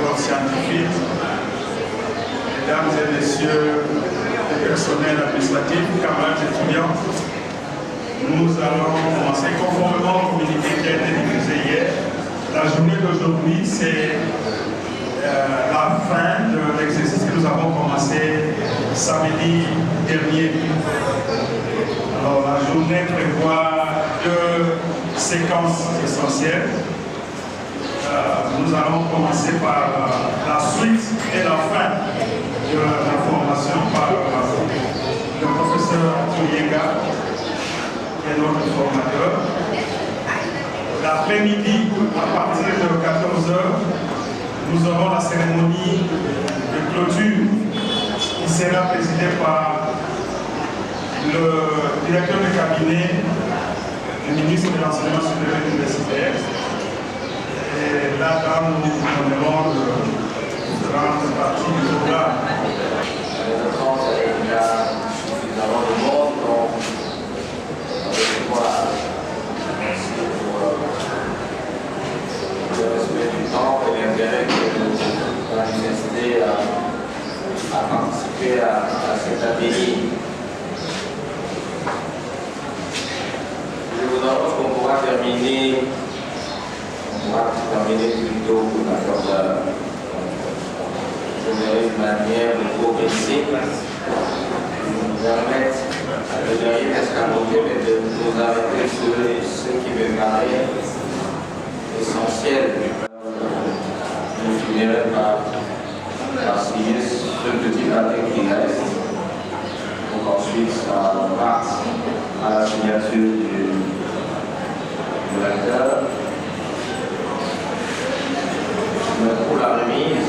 corps scientifique, mesdames et messieurs les personnels administratifs, camarades étudiants, nous allons commencer conformément au communiqué qui a été diffusé hier. La journée d'aujourd'hui, c'est la fin de l'exercice que nous avons commencé samedi dernier. Alors, la journée prévoit deux séquences essentielles. Nous allons commencer par la suite et la fin de la formation par le professeur Touyenga, qui est notre formateur. L'après-midi, à partir de 14 h, nous aurons la cérémonie de clôture qui sera présidée par le directeur de cabinet du ministre de l'Enseignement supérieur universitaire. Et là, nous donnerons une grande partie du programme. Le temps, il y a suffisamment de monde, donc le respect du temps et l'intérêt que l'université a participé à cet atelier. Je vous annonce qu'on pourra terminer plutôt à 14 h. Je verrai une manière de progresser, de nous permettre le dernier escamoté, mais de nous arrêter sur ce qui me paraît essentiel. Je finirai par signer ce petit papier qui reste, pour qu'ensuite ça parte à la signature du directeur. Pour la remise,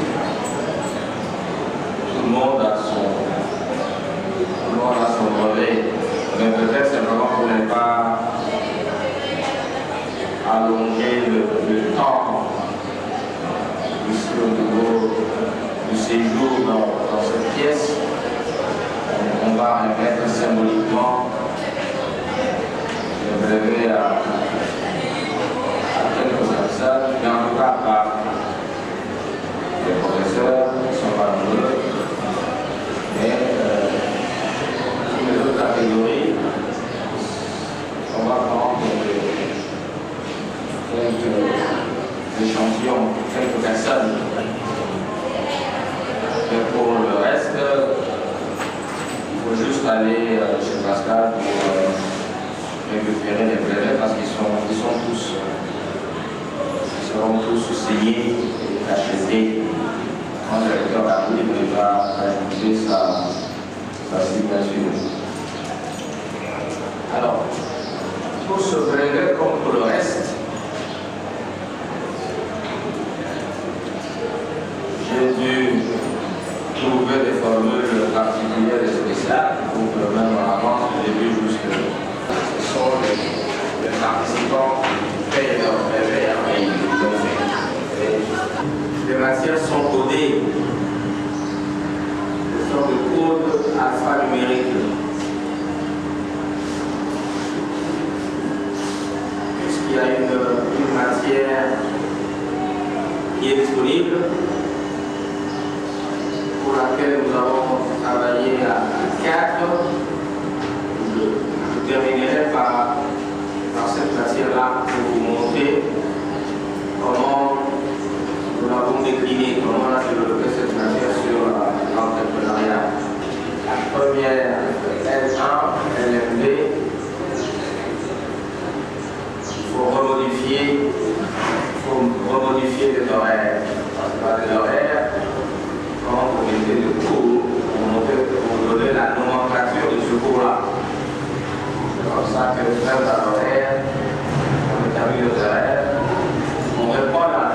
tout le monde a son brevet, mais peut-être simplement pour ne pas allonger le temps ici au niveau du séjour dans cette pièce. On va remettre symboliquement le brevet à quelques personnes, mais en tout cas pas les professeurs ne sont pas nombreux, mais toutes les autres catégories, on va prendre quelques échantillons, quelques personnes. Et pour le reste, il faut juste aller chez Pascal pour récupérer les brevets parce qu'ils seront tous signés et achetés. Quand le lecteur arrive, il va ajouter sa signature. Alors, pour ce brevet comme pour le reste, j'ai dû trouver des formules particulières et spéciales pour que même en avance, au début, jusque ce sont les participants qui payent leur brevet après ils l'ont fait. Les matières sont codées, ce sont des codes alphanumériques. Puisqu'il y a une matière qui est disponible, pour laquelle nous avons travaillé à 4, je terminerai par cette matière-là pour vous montrer comment nous l'avons décliné, comment on a développé cette matière sur l'entrepreneuriat. La première, L1, LMD, il faut remodifier les horaires. Pas des horaires, quand vous mettez le cours, vous donnez la nomenclature de ce cours-là. C'est comme ça que même à l'horaire, on établit les horaires, on répond à la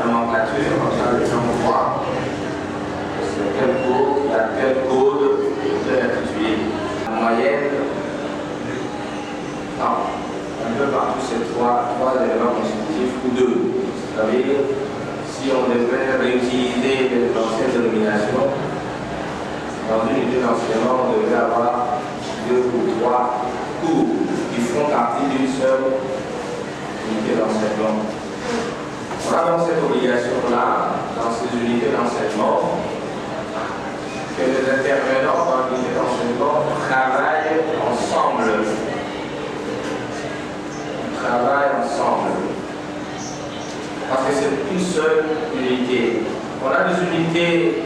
activité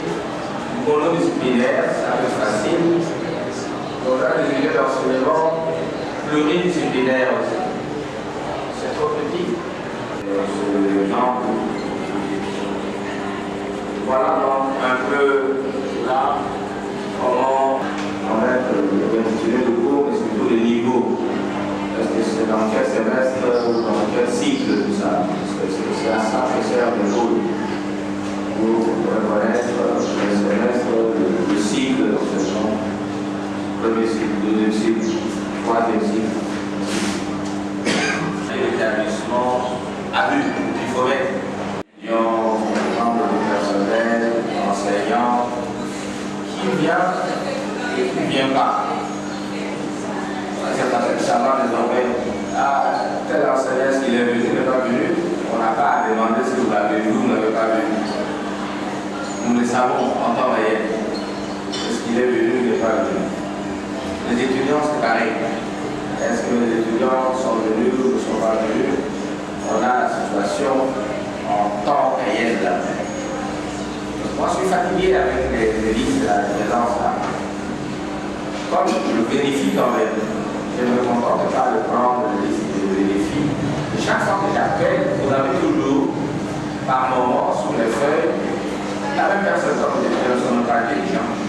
monodisciplinaire, c'est un peu facile. On a des unités d'enseignement pluridisciplinaires aussi. C'est trop petit. Ce genre. Voilà donc un peu là comment on va intitulé le cours, mais surtout le niveau. Est-ce que c'est dans quel semestre ou dans quel cycle tout ça? C'est à ça que sert le cours. Pour reconnaître le semestre, le cycle d'enseignement. Premier cycle, deuxième cycle, troisième cycle. L'établissement à but, il faut mettre membre du personnel, enseignant, qui vient et qui ne vient pas. Ça va désormais, tel enseignant, est-ce qu'il est venu, il n'est pas venu? On n'a pas à demander si vous l'avez vu ou vous n'avez pas vu. Nous le savons en temps réel. Est-ce qu'il est venu ou il n'est pas venu? Les étudiants, c'est pareil. Est-ce que les étudiants sont venus ou ne sont pas venus? On a la situation en temps réel. Moi, je suis fatigué avec les listes de la présence là. Comme je le vérifie quand même, je ne me contente pas de prendre les listes de vérifie. Et chaque fois que j'appelle, vous avez toujours, par moment, sous les feuilles, la même personne comme les personnes pas intelligentes.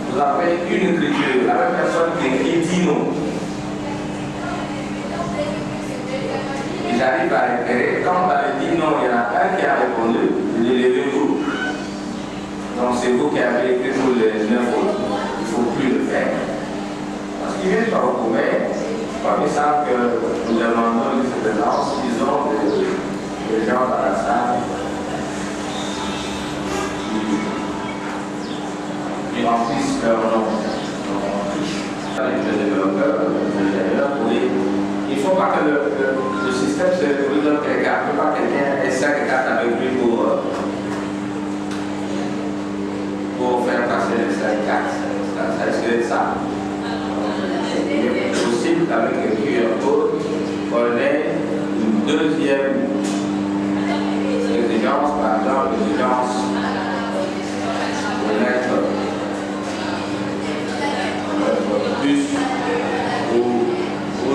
Vous avez une écriture, la même personne qui écrit 10 noms. Et j'arrive à repérer, quand vous avez dit non, il y en a un qui a répondu, levez-vous. Donc c'est vous qui avez écrit pour les 9 autres. Il ne faut plus le faire. Parce qu'ils viennent par au commerce, comme ils savent que nous demandons une présence, ils ont des gens dans la salle. Ils remplissent leur nom. Avec le développeur, l'ingénieur, il ne faut pas que le système se déroule dans quelqu'un. Il ne faut pas que quelqu'un ait 5 cartes avec lui pour faire passer les 5 cartes. Ça risque d'être ça. Il est possible qu'avec le QR code, on ait une deuxième exigence, par exemple, l'exigence de mettre plus ou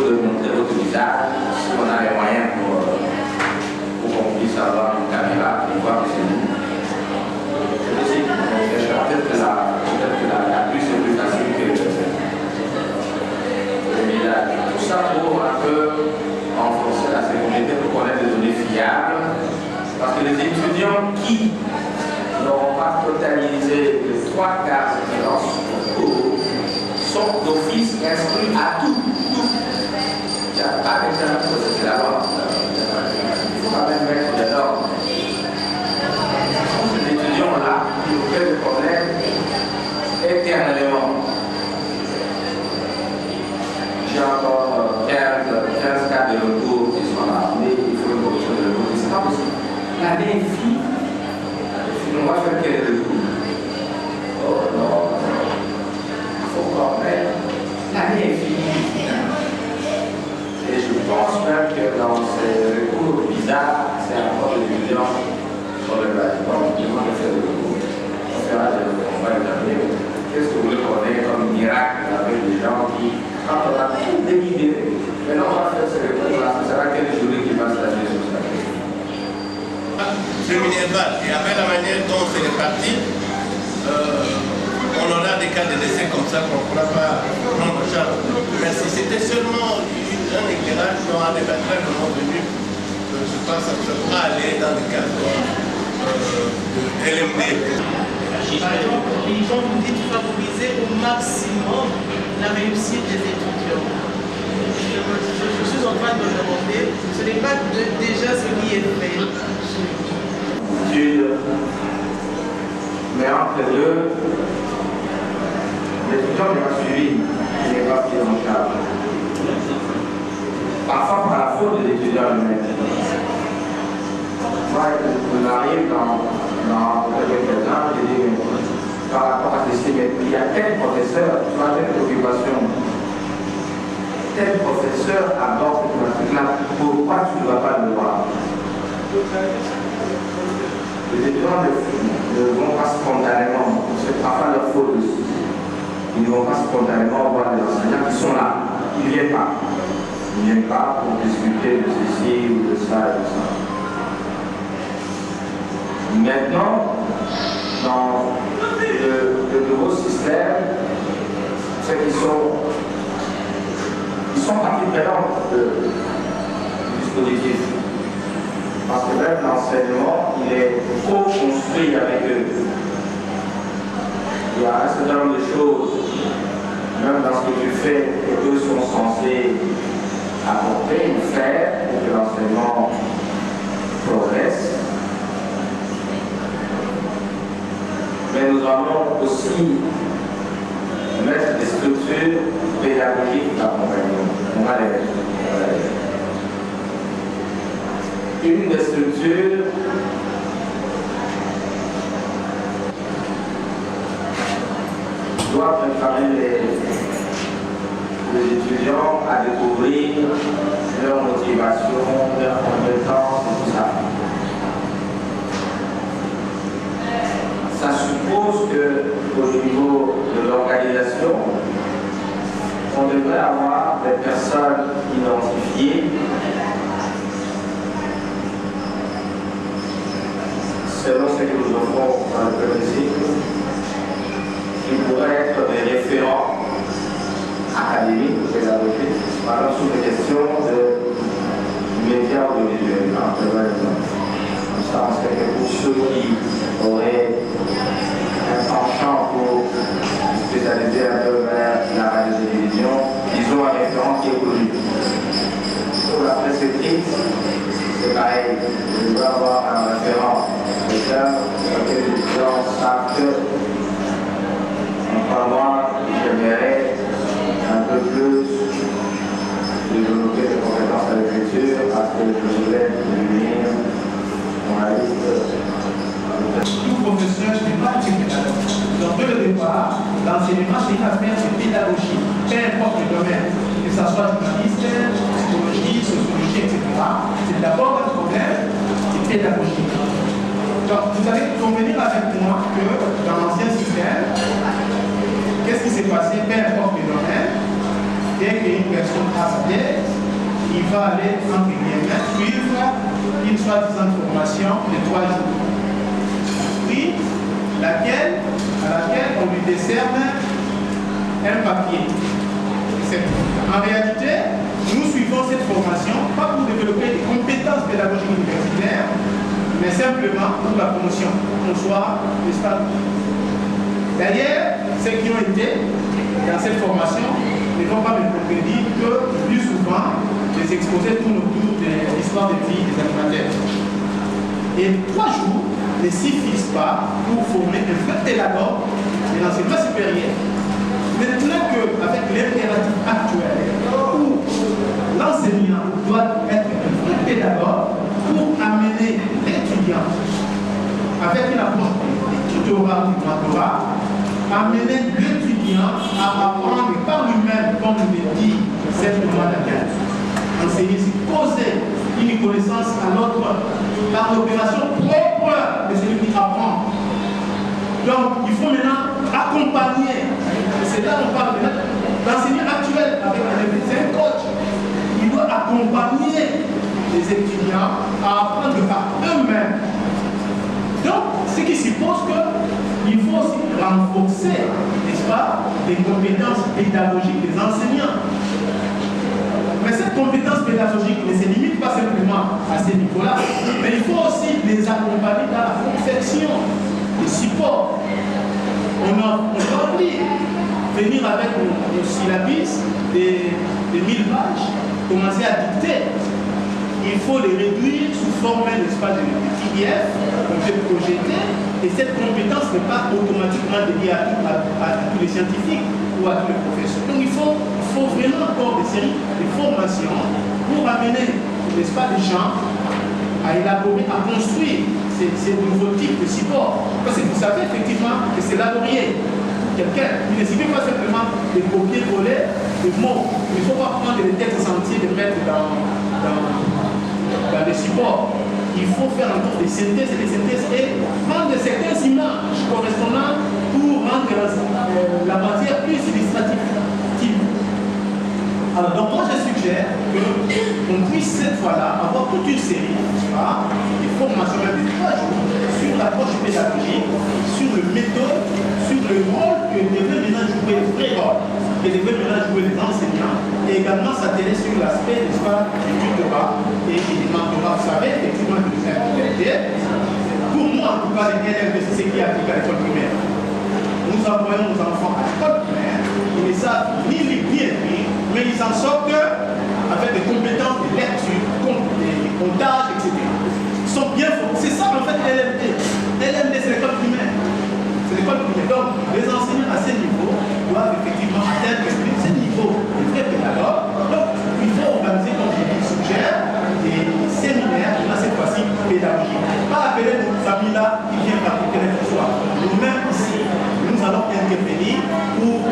de montrer votre visage si on a les moyens pour qu'on puisse avoir une caméra pour voir que c'est nous. C'est possible. Peut-être que la puce est plus facile que le visage. Tout ça pour un peu renforcer la sécurité, pour connaître des données fiables. Parce que les étudiants qui n'auront pas totalisé les 3 quarts dans son cours sont d'office inscrits à tout. Il n'y a pas d'examen pour c'est la loi. Il faut quand même mettre des normes. Ce sont ces étudiants-là qui nous créent des problèmes éternellement. J'ai encore 15 cas de recours qui sont là. Mais il faut une correction de recours. C'est pas possible. L'année est finie. On va faire quel recours? Oh non. Il faut quand même. L'année est finie. Et je pense même que dans ces recours bizarres, c'est encore des étudiants sur le bâtiment qui vont faire des recours. On fera des recours, on va examiner. Qu'est-ce que vous voulez qu'on ait comme miracle avec des gens qui, quand on a tout déguidé, maintenant on va faire ces recours-là, ce sera quelle journée qui va se lâcher sur ça? C'est Minerval. Et avec la manière dont c'est réparti, on aura des cas de décès comme ça qu'on ne pourra pas prendre en charge. Mais si c'était seulement un éclairage dont les batteries sont venus, je pense que ça pourra aller dans le cadre de LMD. Par exemple, quand vous dites favoriser au maximum la réussite des étudiants, je suis en train de me demander, ce n'est pas déjà ce qui est fait. Mais entre les deux, l'étudiant n'est pas suivi, il n'est pas pris en charge. Parfois par la faute de l'étudiant lui-même. Moi, on arrive dans quelques-uns, je dis, par rapport à ceci, mais il y a tel professeur qui a telle préoccupation. Tel professeur aborde cette thématique-là, pourquoi tu ne vas pas le voir? Les étudiants ne vont pas spontanément, c'est parfois leur faute aussi. Ils ne vont pas spontanément voir les enseignants qui sont là. Ils ne viennent pas. Ils ne viennent pas pour discuter de ceci ou de ça et de ça. Maintenant, dans le nouveau système, c'est qu'ils sont partie prenante du dispositif. Parce que même l'enseignement, il est co-construit avec eux. Il y a un certain nombre de choses, même dans ce que tu fais, que eux sont censés apporter ou faire pour que l'enseignement progresse. Mais nous allons aussi mettre des structures pédagogiques d'accompagnement. On va les mettre. Une des structures doit préparer les étudiants à découvrir leur motivation, leurs compétences et tout ça. Ça suppose qu'au niveau de l'organisation, on devrait avoir des personnes identifiées selon ce que nous offrons dans le premier cycle, qui pourraient être des référents académiques ou pédagogiques, par exemple sur les questions de médias audiovisuels, par exemple. Comme ça, on serait que pour ceux qui auraient un penchant pour spécialiser un peu vers la radio-télévision, ils ont un référent qui est connu. Pour la prescriptrice, c'est pareil, je dois avoir un référent, quelqu'un sur lequel les étudiants savent que, enfin moi, j'aimerais un peu plus développer des compétences à l'écriture parce que je voulais devenir journaliste. Tout professeur n'est pas pédagogue. Donc, dès le départ, l'enseignement, c'est une affaire de pédagogie, peu importe le domaine, que ce soit journaliste, psychologie, sociologie, etc. C'est d'abord un problème de pédagogie. Donc, vous allez convenir avec moi que dans l'ancien système, qu'est-ce qui s'est passé, peu importe le domaine, dès qu'une personne a sa thèse, il va aller, entre guillemets, suivre une soi-disant formation de 3 jours. Puis, à laquelle on lui décerne un papier. En réalité, nous suivons cette formation pas pour développer des compétences pédagogiques universitaires, mais simplement pour la promotion, qu'on soit, n'est-ce pas? D'ailleurs, ceux qui ont été dans cette formation ne vont pas me contredire que plus souvent, les exposés tournent autour de l'histoire de vie des animateurs. Et 3 jours ne suffisent pas pour former un vrai pédagogue de l'enseignement supérieur. Maintenant qu'avec l'impératif actuel, où l'enseignant doit être un vrai pédagogue pour amener l'étudiant avec une approche du tutorat, du mentorat, amener l'étudiant à apprendre par lui-même, comme le dit simplement la carte. Enseigner, c'est poser une connaissance à l'autre par l'opération propre de celui qui apprend. Donc, il faut maintenant accompagner. C'est là qu'on parle de l'enseignant actuel avec un coach. Il doit accompagner les étudiants à apprendre par eux-mêmes. Donc, ce qui suppose qu'il faut aussi renforcer, n'est-ce pas, les compétences pédagogiques des enseignants. Mais cette compétence pédagogique ne se limite pas simplement à ces niveaux-là, mais il faut aussi les accompagner dans la confection des supports. On doit venir avec le syllabus de 1000 pages, commencer à dicter. Il faut les réduire sous forme, n'est-ce pas, de PDF, on peut projeter, et cette compétence n'est pas automatiquement dédiée à tous les scientifiques ou à tous les professeurs. Donc il faut vraiment encore des séries de formations pour amener, n'est-ce pas, les gens à élaborer, à construire ces nouveaux types de supports. Parce que vous savez effectivement que c'est laborieux. Quelqu'un, il ne suffit pas simplement de copier-coller des mots. Il faut pas prendre les textes entiers et les mettre dans les supports. Il faut faire encore des synthèses et des synthèses et puisse cette fois-là avoir toute une série de formations même de 3 jours sur l'approche pédagogique, sur le méthode, sur le rôle que devaient maintenant jouer, le vrai rôle que devaient maintenant jouer les enseignants, et également s'intéresser sur l'aspect, n'est-ce pas, du tutorat et du mentorat. Vous savez, effectivement, que c'est un priorité. Pour moi, en tout cas, les élèves, c'est ce qui applique à l'école primaire. Nous envoyons nos enfants à l'école primaire, ils ne savent ni lire ni écrire, mais ils en sortent avec des compétences de lecture, de comptage, etc. Ils sont bien formés. C'est ça en fait l'LMD. L'LMD, c'est l'école primaire. C'est l'école primaire. Donc, les enseignants à ce niveau doivent effectivement atteindre ce niveau de vrais pédagogues. Donc, il faut organiser, comme je dis, suggère des séminaires, là cette fois-ci pédagogiques. Pas appeler nos familles là qui viennent appliquer les soirs. Nous-mêmes ici, nous allons intervenir pour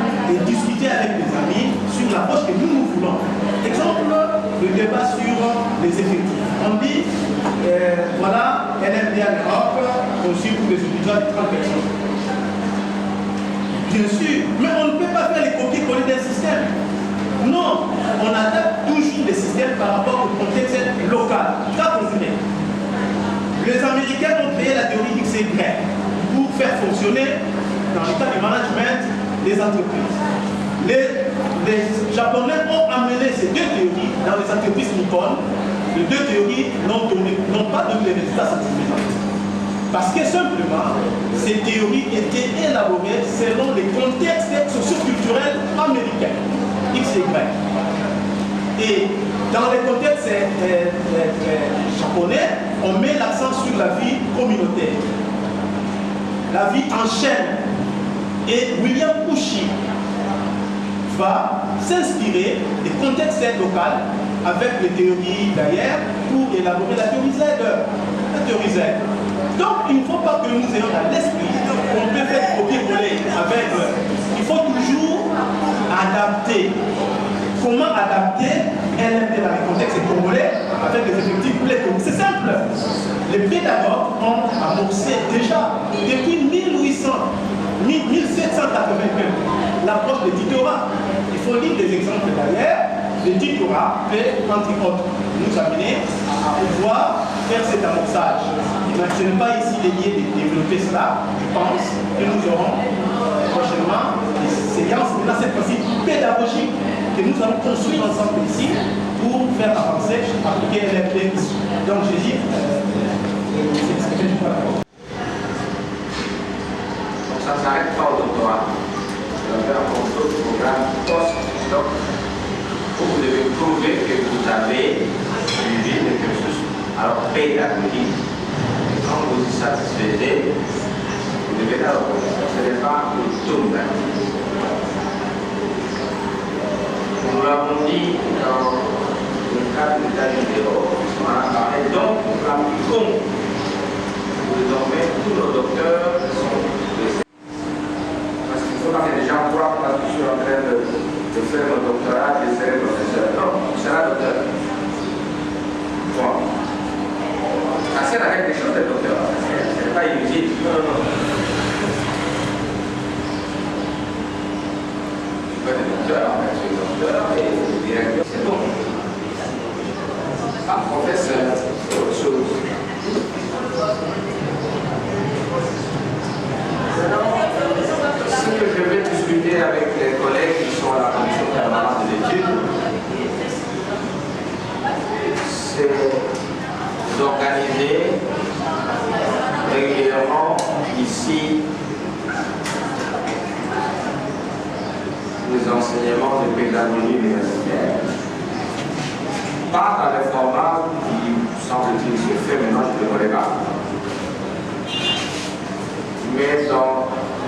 discuter avec les amis sur l'approche que nous voulons. Exemple, le débat sur les effectifs. On dit, voilà, LMD en Europe, aussi pour les étudiants de 30 personnes. Bien sûr, mais on ne peut pas faire les copier-coller d'un système. Non, on adapte toujours les systèmes par rapport au contexte local. Cas concret. Les Américains ont créé la théorie XY pour faire fonctionner, dans le cas du management, les entreprises. Les Japonais ont amené ces deux théories dans les entreprises nippones. Les deux théories n'ont pas donné les résultats satisfaisants. Parce que simplement, ces théories étaient élaborées selon les contextes socioculturels américains, X et Y. Et dans les contextes japonais, on met l'accent sur la vie communautaire, la vie en chaîne. Et William Ushi va s'inspirer des contextes locaux avec les théories d'ailleurs pour élaborer la théorie Z. Donc il ne faut pas que nous ayons à l'esprit qu'on peut faire copier-coller avec. Il faut toujours adapter. Comment adapter LMD dans les contextes congolais avec des effectifs pléthoriques? C'est simple. Les pédagogues ont amorcé déjà depuis 1780 l'approche des tutorats. Il faut lire des exemples d'ailleurs. Le tutorat peut, entre autres, nous amener à pouvoir faire cet amorçage. Ce n'est pas ici dédié de développer cela. Je pense que nous aurons prochainement des séances, là cette fois-ci pédagogiques, que nous allons construire ensemble ici pour faire avancer, appliquer LMD ici. Donc je dis, c'est ce que je peux avoir. Donc ça ne s'arrête pas au doctorat. Vous avez encore d'autres programmes post-doc où vous devez prouver que vous avez suivi le cursus pédagogique. Et quand vous y satisfaisez, vous devez la reconnaître. Ce n'est pas pour tout le monde. Nous l'avons dit dans le cadre de l'état vidéo, on en a parlé, donc nous appliquons désormais tous nos docteurs sont de. Parce qu'il faut pas que les gens croient que je suis en train de faire mon doctorat, je serai professeur. Non, tu seras docteur. Bon. Ça sert à quelque chose de doctorat. Ce n'est pas inutile. Non. Je suis docteur, en fait, je suis docteur et directeur, c'est bon. Ah, professeur, c'est autre chose. Ce que je vais discuter avec les collègues qui sont à la commission permanente de l'étude, c'est d'organiser régulièrement ici les enseignements de pédagogie universitaire. Pas dans les formats qui semble-t-il se fait maintenant, je ne le connais pas, mais dans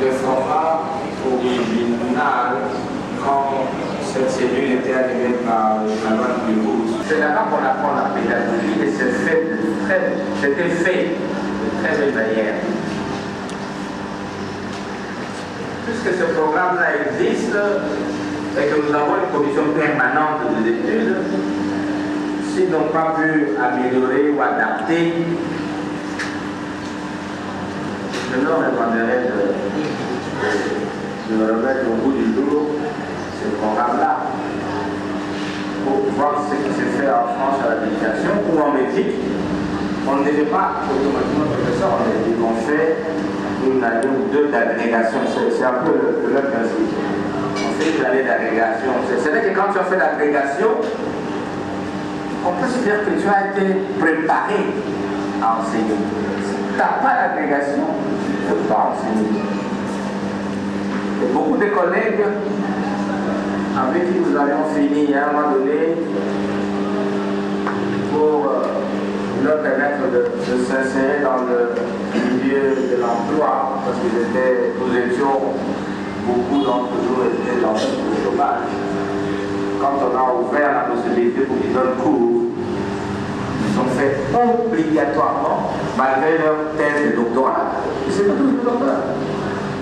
le format original, quand cette cellule était animée par la loi du Bourg. C'est là-bas qu'on apprend la pédagogie et c'était fait de très belle manière. Puisque ce programme-là existe et que nous avons une commission permanente d'études, s'ils n'ont pas pu améliorer ou adapter, je leur demanderai de remettre au bout du jour ce programme-là pour voir ce qui s'est fait en France à l'éducation ou en Belgique, on ne devait pas automatiquement professeur, on fait une année ou deux d'agrégation. C'est un peu le même principe. On fait une année d'agrégation. C'est-à-dire que quand tu as fait l'agrégation, on peut se dire que tu as été préparé à enseigner. Si tu n'as pas l'agrégation, tu ne peux pas enseigner. Et beaucoup de collègues avec qui nous avions fini à un moment donné pour leur permettre de s'insérer dans le milieu de l'emploi, parce que nous étions, beaucoup d'entre nous étaient dans le chômage. Quand on a ouvert la possibilité pour qu'ils donnent cours, ils ont fait obligatoirement, malgré leur thèse de doctorat. C'est pas tous les docteurs.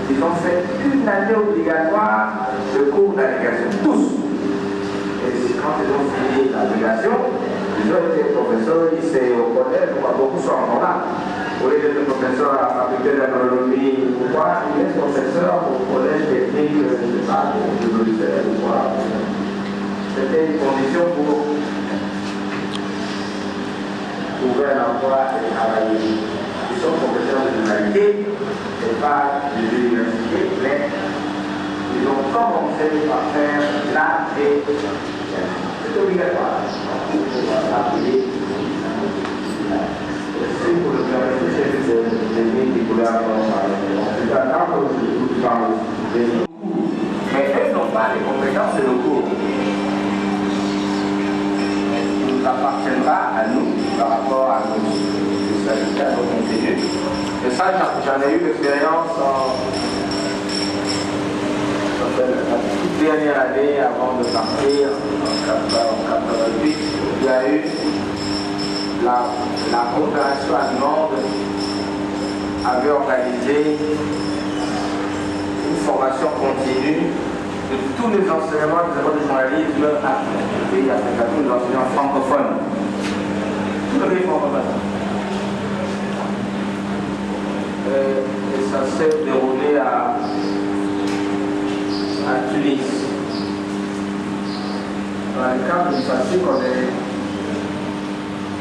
Ils ont fait une année obligatoire de cours d'agrégation, tous. Et quand ils ont fini l'agrégation, ils ont été professeurs au lycée, au collège, beaucoup sont encore là. Au lieu d'être professeur à la faculté d'agronomie ou quoi, il est professeur au collège technique, je ne sais pas, de Bruxelles ou quoi. C'était une condition pour trouver un emploi et travailler. Ils sont professeurs de l'humanité, et pas de l'université, mais ils ont commencé par faire l'art et c'est obligatoire pour appuyer. Si vous le permettez, c'est des lignes qui pourraient avoir parlé. C'est d'accord que vous parlez des cours, mais eux n'ont pas les compétences de nos cours. Il ne appartient pas à nous par rapport à nos spécialités, à nos contenus. Et ça, j'en ai eu l'expérience la toute dernière année avant de partir, en 88, il y a eu la coopération allemande avait organisé une formation continue de tous les enseignements des écoles de journalisme à tous les pays africains, tous les enseignants francophones. Tous les pays francophones. Et ça s'est déroulé à Tunis. Dans le cadre du passé, on est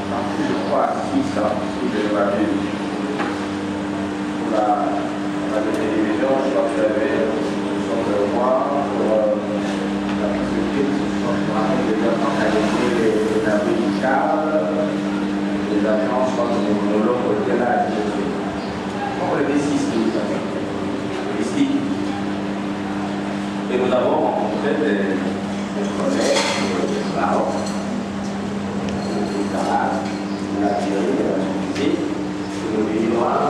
parti, je crois, à 6 ans, si je l'ai vu. Pour la télévision, je crois que j'avais de moi pour la possibilité de organiser les navires médicales, les agences, je crois que mon l'autre était là. On le D6, et nous avons rencontré des collègues de Maroc, des Arabes, de l'Algérie, de la Tunisie, de le pays noir,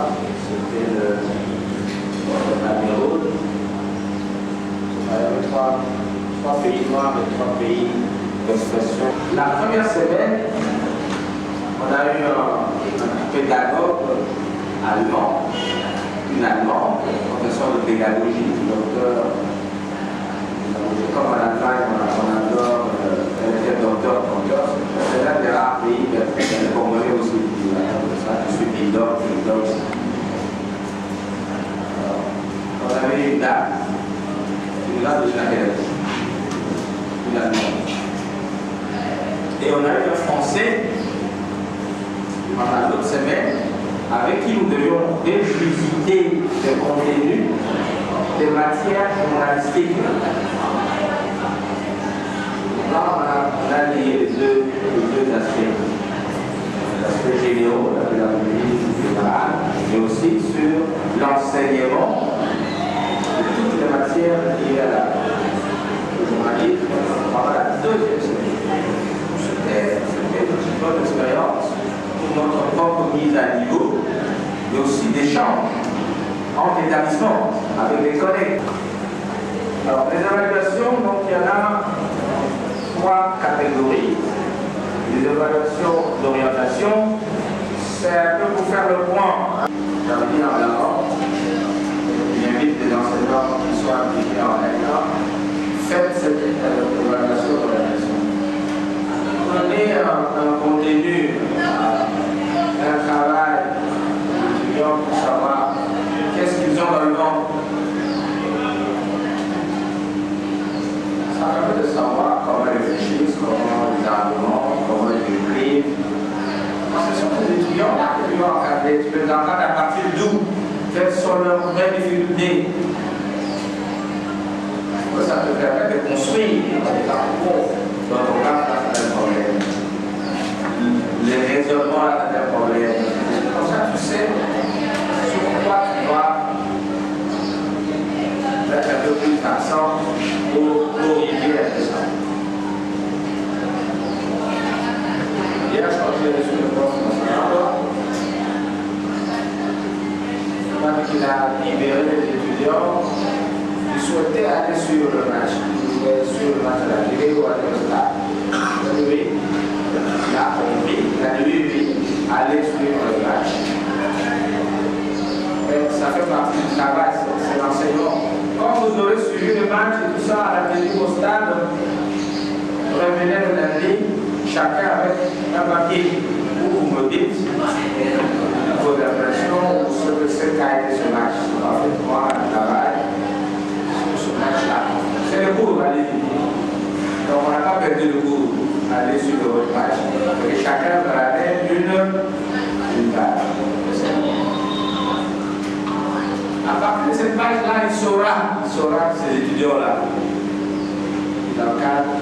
c'était le Cameroun. Il y avait trois pays noirs et 3 pays d'expression. La première semaine, on a eu un pédagogue allemand, une allemande, professeur de pédagogie, docteur. Comme en Allemagne, on adore, elle était docteur, c'est l'un des rares pays, elle est congolais aussi, je suis pilote. On avait une dame, de Genève, une allemande. Et on a eu un Français pendant l'autre semaine avec qui nous devions visiter des contenus des matières journalistiques. Là, on a lié les deux aspects. L'aspect généraux, la pédagogie générale, mais aussi sur l'enseignement de toutes les matières liées au journalisme pendant la deuxième semaine. C'était une bonne expérience pour notre propre mise à niveau, mais aussi d'échanges entre établissements avec les collègues. Alors, les évaluations, donc il y en a 3 catégories. Les évaluations d'orientation, c'est un peu pour faire le point. J'avais dit en avant, j'invite les enseignants qui sont impliqués en école, faites cette évaluation d'orientation. Prenez un contenu, un travail d'étudiants pour savoir qu'est-ce qu'ils ont dans le ventre. Ça permet de savoir comment réfléchir, comment ce sont des étudiants là que tu vas encadrer. Tu les encadres à partir d'où? Quelles sont leurs vraies difficultés? Ça te permet de construire des parcours dans ton cas face à tel problème. Les raisonnements à tel problème. Comme ça, tu sais sur quoi tu dois mettre un peu plus d'accent pour corriger un peu ça. Hier, je crois que j'ai reçu le poste national. Qu'il a libéré les étudiants, il souhaitait aller sur le match. Il voulait sur le match de la Ligue ou aller au stade. Oui, il a compris, il a dit oui, aller suivre le match. Mais ça fait partie du travail, c'est l'enseignement. Quand vous aurez suivi le match et tout ça à la Ligue au stade, revenez le lundi, chacun avec un papier où vous me dites vos impressions ou ce que c'est qu'a été ce match. En fait, moi, je travaille sur ce match-là. C'est le cours, allez-y. Donc, on n'a pas perdu le cours, aller sur le match. Et chacun va aller une page. À partir de cette page-là, il saura que ces étudiants-là, dans le cadre,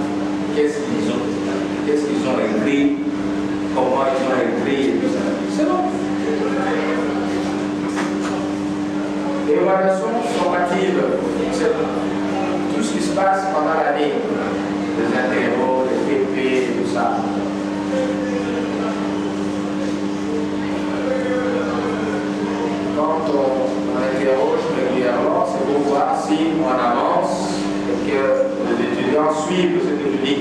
qu'est-ce qu'ils ont écrit, comment ils ont écrit et tout ça. C'est bon. L'évaluation formative, c'est tout ce qui se passe pendant l'année, les interros, les PP, tout ça. Quand on interroge régulièrement, c'est pour voir si on avance et que les étudiants suivent ce que tu dis.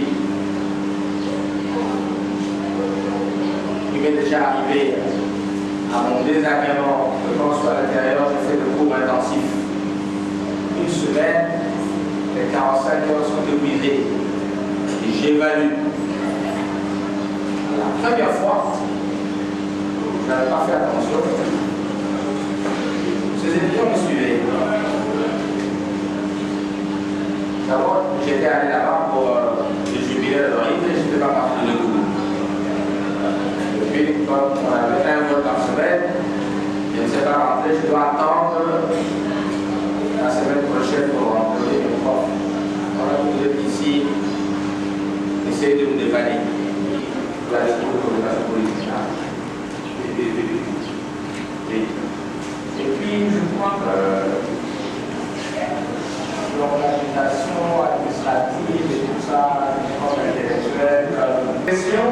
Il m'est déjà arrivé à mon désagrément, que quand je suis à l'intérieur, je fais le cours intensif. Une semaine, les 45 heures sont épuisées et j'évalue. La première fois, je n'avais pas fait attention. Ces étudiants me suivaient. D'abord, j'étais allé là-bas pour le jubilé de Loïc et je n'étais pas parti de cours. Puis, comme on avait un vote par semaine, je ne sais pas rentrer, je dois attendre la semaine prochaine pour rentrer mes profs. Voilà, vous êtes ici, essayez de vous dépanner. Vous allez trouver la politique. Et puis, je crois que l'organisation administrative et tout ça, l'école intellectuelle, question.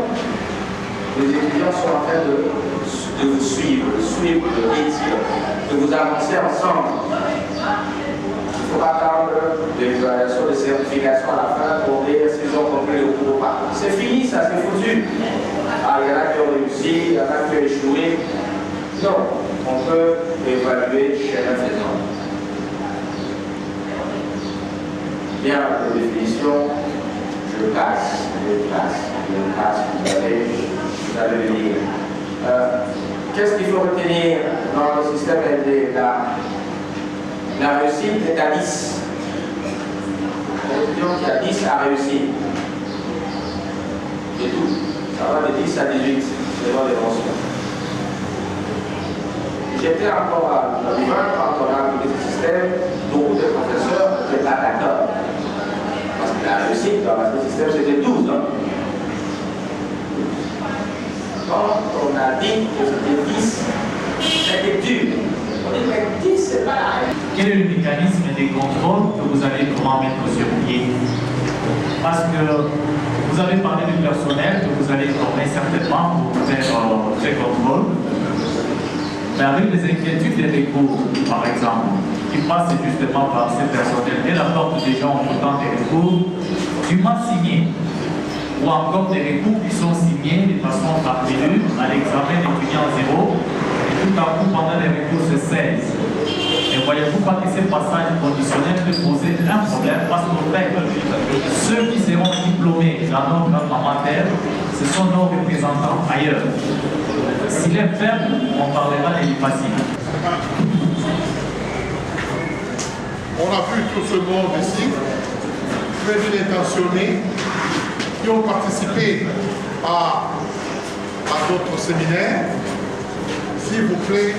Les étudiants sont en train de vous suivre, le rythme, de vous avancer ensemble. Il ne faut pas attendre l'évaluation de certification à la fin pour dire s'ils ont compris le cours ou pas. C'est fini, ça, c'est foutu. Ah, il y en a qui ont réussi, il y en a qui ont échoué. Non, on peut évaluer chemin faisant. Bien, la définition, je passe, vous allez le lire. Qu'est-ce qu'il faut retenir dans le système LD? La réussite est à 10. L'étudiant qui a 10 a réussi. C'est tout. Ça va de 10 à 18, selon les mentions. J'étais encore à l'hiver quand on a appliqué ce système, beaucoup de professeurs n'étaient pas d'accord. Parce que la réussite dans le système c'était 12 ans. Quand on a dit que c'était 10, c'était dur. On dit mais 10 c'est pas la règle. Quel est le mécanisme de contrôle que vous allez comment mettre sur pied? Parce que vous avez parlé du personnel que vous allez former certainement pour faire ce contrôle. Mais avec les inquiétudes des recours, par exemple, qui passent justement par ces personnels et la porte des gens autant des recours, dûment signés, ou encore des recours qui sont signés de façon parvenue à l'examen d'étudiant 0, et tout à coup pendant les recours c'est 16. Et voyez-vous pas que ces passages conditionnels peuvent poser un problème parce qu'en fait, ceux qui seront diplômés dans notre matière, ce sont nos représentants ailleurs. S'il est faible, on parlera des faciles. On a vu tout ce monde ici, très bien intentionné, qui ont participé à à d'autres séminaires, s'il vous plaît,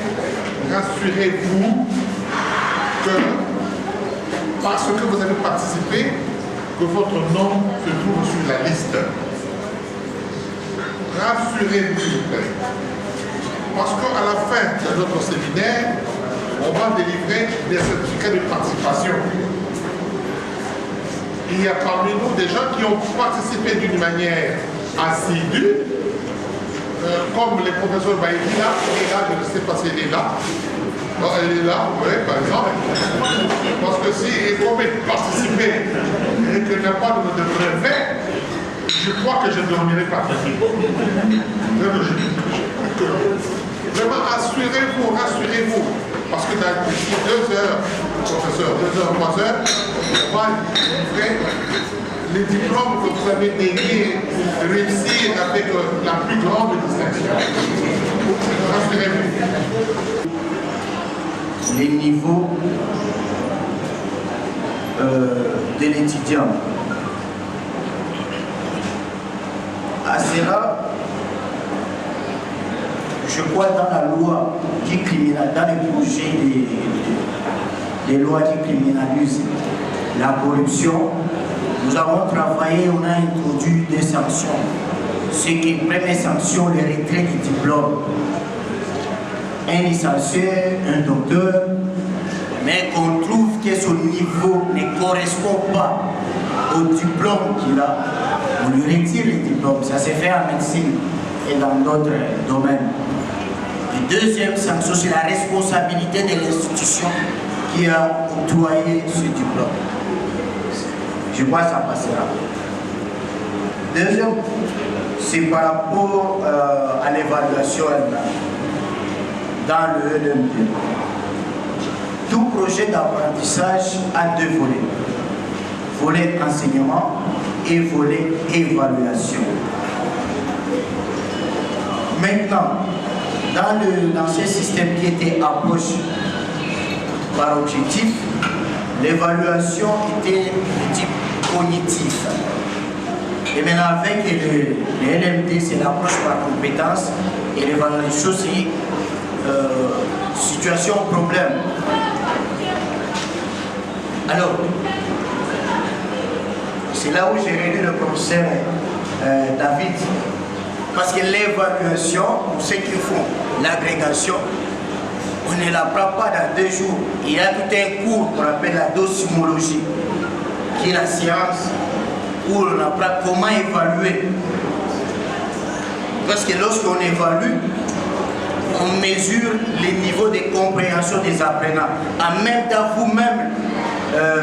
rassurez-vous que parce que vous avez participé, que votre nom se trouve sur la liste. Rassurez-vous, s'il vous plaît. Parce qu'à la fin de notre séminaire, on va délivrer des certificats de participation. Il y a parmi nous des gens qui ont participé d'une manière assidue, comme le professeur Baïdi là, je ne sais pas si elle est là. Non, elle est là, oui, par exemple. Parce que si elle a participé et qu'elle n'a pas de brevet, je crois que je ne dormirai pas. Vraiment, rassurez-vous. Parce que dans 2 heures, professeur, 2 heures, 3 heures, on va livrer les diplômes que vous avez gagné, réussir avec la plus grande distinction. Rassurez-vous. Les niveaux de l'étudiant. À cela, je crois dans la loi qui criminalise, dans le projet des lois qui criminalisent la corruption, nous avons travaillé, on a introduit des sanctions. Ce qui est première sanction, le retrait du diplôme. Un licencié, un docteur, mais qu'on trouve que son niveau ne correspond pas au diplôme qu'il a, on lui retire le diplôme. Ça se fait en médecine et dans d'autres domaines. La deuxième sanction, c'est la responsabilité de l'institution qui a octroyé ce diplôme. Je crois que ça passera. Deuxième, c'est par rapport à l'évaluation dans le LMD. Tout projet d'apprentissage a 2 volets. Volet enseignement et volet évaluation. Maintenant, dans l'ancien système qui était approche par objectif, l'évaluation était de type cognitif. Et maintenant avec le LMD, c'est l'approche par compétence et l'évaluation, c'est situation, problème. Alors, c'est là où j'ai réuni le professeur David. Parce que l'évaluation, pour ceux qui font l'agrégation, on ne l'apprend pas dans 2 jours. Il y a tout un cours qu'on appelle la docimologie, qui est la science où on apprend comment évaluer. Parce que lorsqu'on évalue, on mesure les niveaux de compréhension des apprenants. En même temps, vous-même,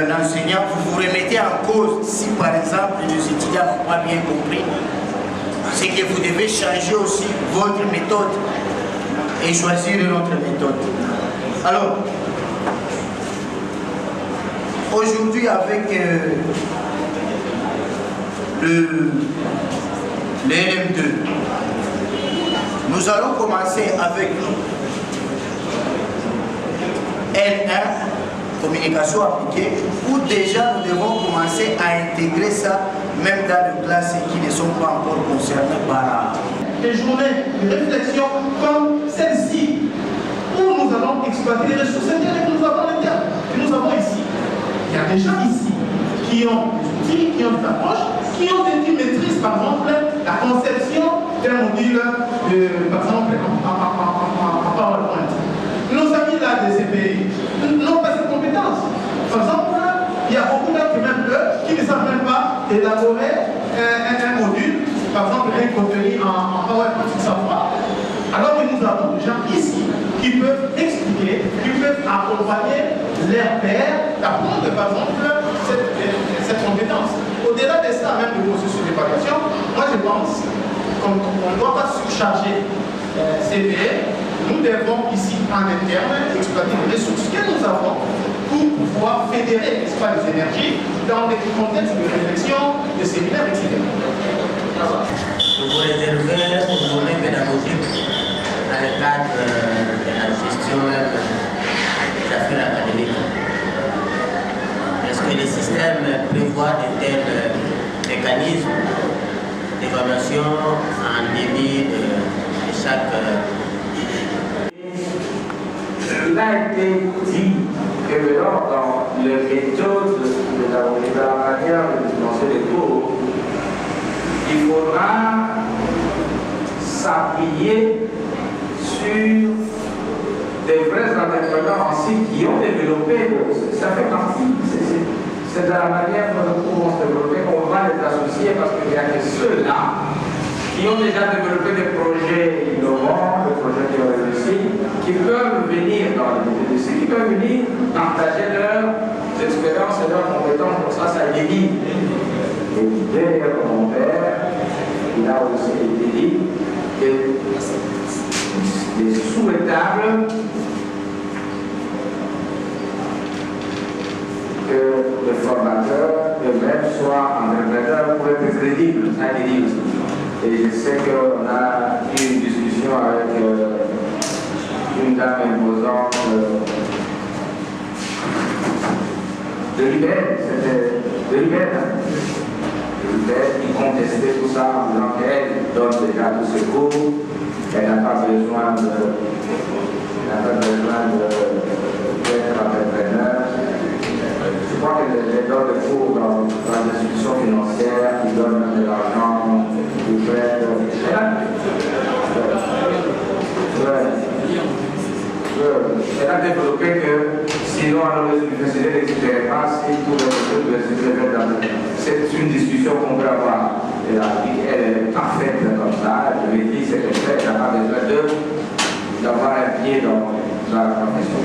l'enseignant, vous vous remettez en cause si par exemple les étudiants n'ont pas bien compris. C'est que vous devez changer aussi votre méthode et choisir une autre méthode. Alors, aujourd'hui avec le LM2, nous allons commencer avec L1, communication appliquée, où déjà nous devons commencer à intégrer ça même dans les classes qui ne sont pas encore concernées par des journées de réflexion comme celle-ci, où nous allons exploiter les ressources internes que nous avons internes, que nous avons ici. Il y a des gens ici qui ont des outils, qui ont des approches, qui ont une maîtrise, par exemple, la conception d'un module, par exemple, en PowerPoint. Nos amis là des CPI n'ont pas cette compétence. Par exemple, il y a beaucoup d'autres, même eux, qui ne savent même pas élaborer un module, par exemple, un contenu en PowerPoint, ils ne savent pas. Alors que nous avons des gens ici qui peuvent expliquer, qui peuvent accompagner leurs pairs, d'apprendre, par exemple, cette compétence. Au-delà de ça, même le processus d'évaluation, moi je pense qu'on ne doit pas surcharger CPE. Nous devons ici, en interne, exploiter les ressources que nous avons pour pouvoir fédérer les énergies dans des contextes de réflexion, de séminaires, etc. Vous vous réservez aux journées pédagogiques dans le cadre de la gestion des affaires académiques. Est-ce que le système prévoit de tels mécanismes d'évaluation en début de chaque... Il a été dit que dans les méthodes de la manière de financer les cours, il faudra s'appuyer sur des vrais entrepreneurs en site qui ont développé, ça fait partie, c'est de la manière dont nous pouvons se développer qu'on va les associer parce qu'il n'y a que ceux-là qui ont déjà développé des projets innovants, des projets qui ont réussi, qui peuvent venir dans les BDC, qui peuvent venir partager leurs expériences et leurs compétences. Pour ça, ça évite. Et derrière mon père, il a aussi été dit qu'il est souhaitable que les formateurs eux-mêmes soient entrepreneurs pour être crédibles. Ça a été dit aussi. Et je sais qu'on a eu une discussion avec une dame imposante de l'IBED, c'était de l'IBED, qui contestait tout ça en disant qu'elle donne déjà tout ce cours, elle n'a pas besoin d'être entrepreneur. Je crois qu'elle donne des cours dans les institutions financières, qui donnent de l'argent. Elle a développé que sinon les universités n'existeraient pas si tout le monde c'est une discussion qu'on peut avoir. Elle est parfaite comme ça, je l'ai dit, c'est comme ça, elle n'a pas besoin d'avoir un pied dans la profession.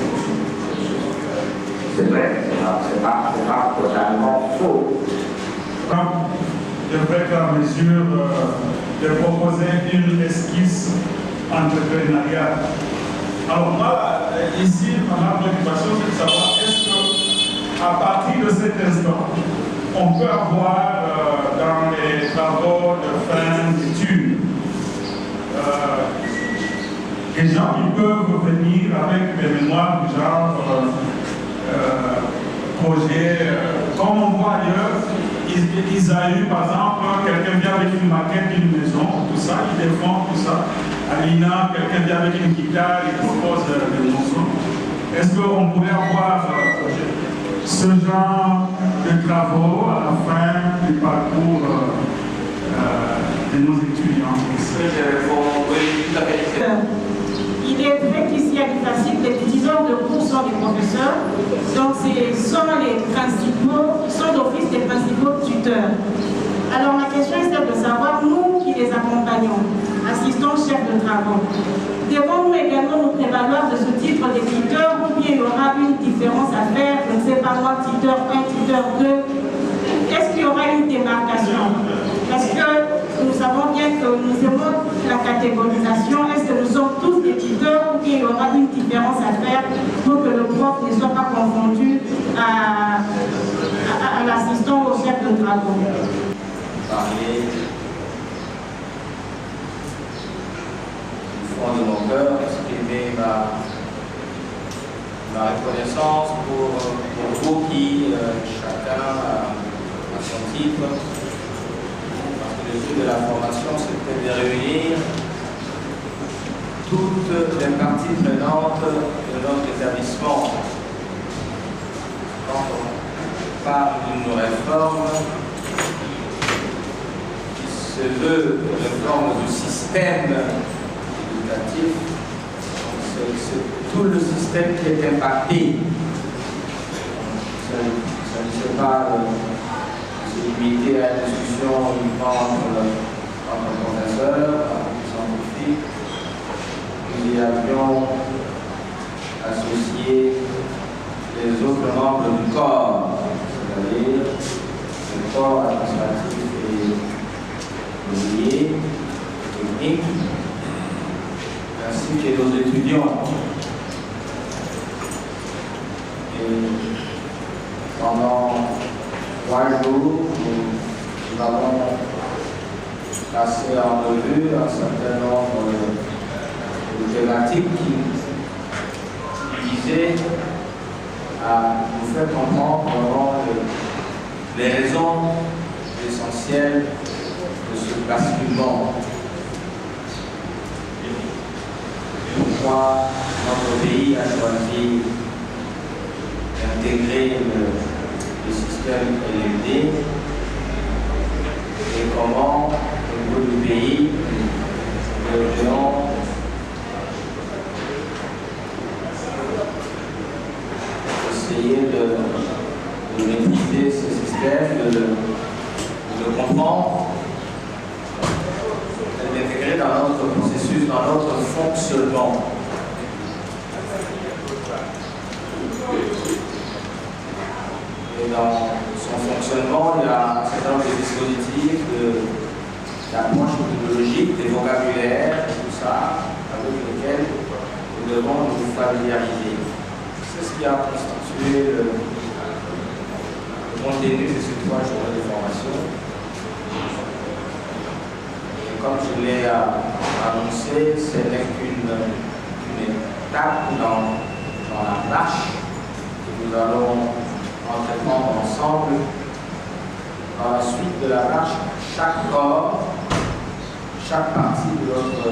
C'est vrai, c'est pas totalement faux. Je vais faire mesure de proposer une esquisse entrepreneuriale. Alors moi, ici, ma préoccupation, c'est de savoir est-ce qu'à partir de cet instant, on peut avoir dans les travaux de fin d'études des gens qui peuvent venir avec des mémoires du genre projet, comme on voit ailleurs. Isaïe, par exemple, quelqu'un vient avec une maquette d'une maison, tout ça, il défend tout ça. Alina, quelqu'un vient avec une guitare, il propose des morceaux. Est-ce qu'on pourrait avoir ce genre de travaux à la fin du parcours de nos étudiants? Oui, tout à fait. Il est vrai qu'ici, il y a du facile, les titulaires de cours sont des professeurs, donc ce sont les principaux, ils sont d'office des principaux tuteurs. Alors la question est celle de savoir, nous qui les accompagnons, assistants chefs de travaux, devons-nous également nous prévaloir de ce titre de tuteur ou bien il y aura une différence à faire, je ne sais pas moi, tuteur 1, tuteur 2, est-ce qu'il y aura une démarcation? Parce que nous savons bien que nous aimons la catégorisation. Est-ce que nous sommes tous des tuteurs ou bien il y aura une différence à faire pour que le prof ne soit pas confondu à l'assistant au chef de travaux? Parler du fond de mon cœur, exprimer ma reconnaissance pour vous qui, chacun a son titre. Le but de la formation, c'était de réunir toutes les parties prenantes de notre établissement. Quand on parle d'une réforme qui se veut réforme du système éducatif, c'est tout le système qui est impacté. Ça ne se pas limité à une discussion entre professeurs, scientifiques. Nous y avions associé les autres membres du corps, c'est-à-dire le corps administratif et ouvrier, technique, ainsi que nos étudiants. Et pendant 3 jours, nous avons passé en revue un certain nombre de thématiques qui visaient à nous faire comprendre vraiment les raisons essentielles de ce basculement. pourquoi notre pays a choisi d'intégrer le système LMD et comment, au niveau du pays, nous devons essayer de maîtriser ce système, de le comprendre, de l'intégrer dans notre processus, dans notre fonctionnement. Et dans son fonctionnement, il y a un certain nombre de dispositifs, d'approches méthodologiques, des vocabulaires, tout ça, avec lesquels nous devons nous familiariser. C'est ce qui a constitué le contenu de ces 3 journées de formation. Et comme je l'ai annoncé, ce n'est qu'une étape dans la marche que nous allons entreprendre ensemble. Dans la suite de la marche, chaque corps, chaque partie de notre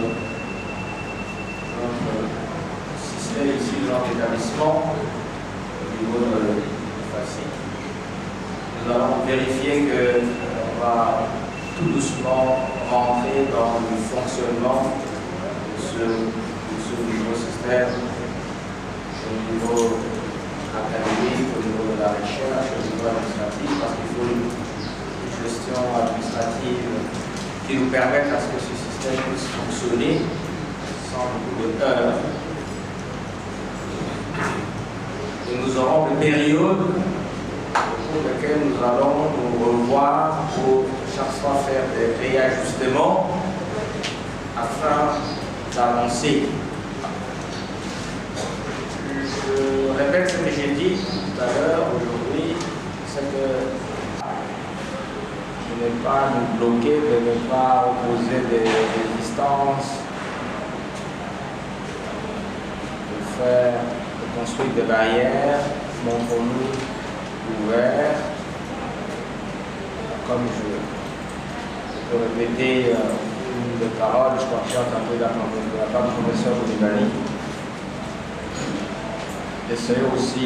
système ici, de notre établissement, au niveau de FACIC, nous allons vérifier qu'on va tout doucement rentrer dans le fonctionnement de ce nouveau système au niveau académique, au niveau de la recherche, au niveau administratif, parce qu'il faut une gestion administrative qui nous permette à ce que ce système puisse fonctionner sans beaucoup de heures. Et nous aurons des périodes pour lesquelles nous allons nous revoir pour chaque fois faire des réajustements afin d'avancer. Je répète ce que j'ai dit tout à l'heure, aujourd'hui, c'est que de ne pas nous bloquer, de ne pas opposer des distances, de construire des barrières, montrons-nous ouverts, comme je peux répéter une des paroles, je crois que j'ai entendu de la part du professeur Boulibali. Essayons aussi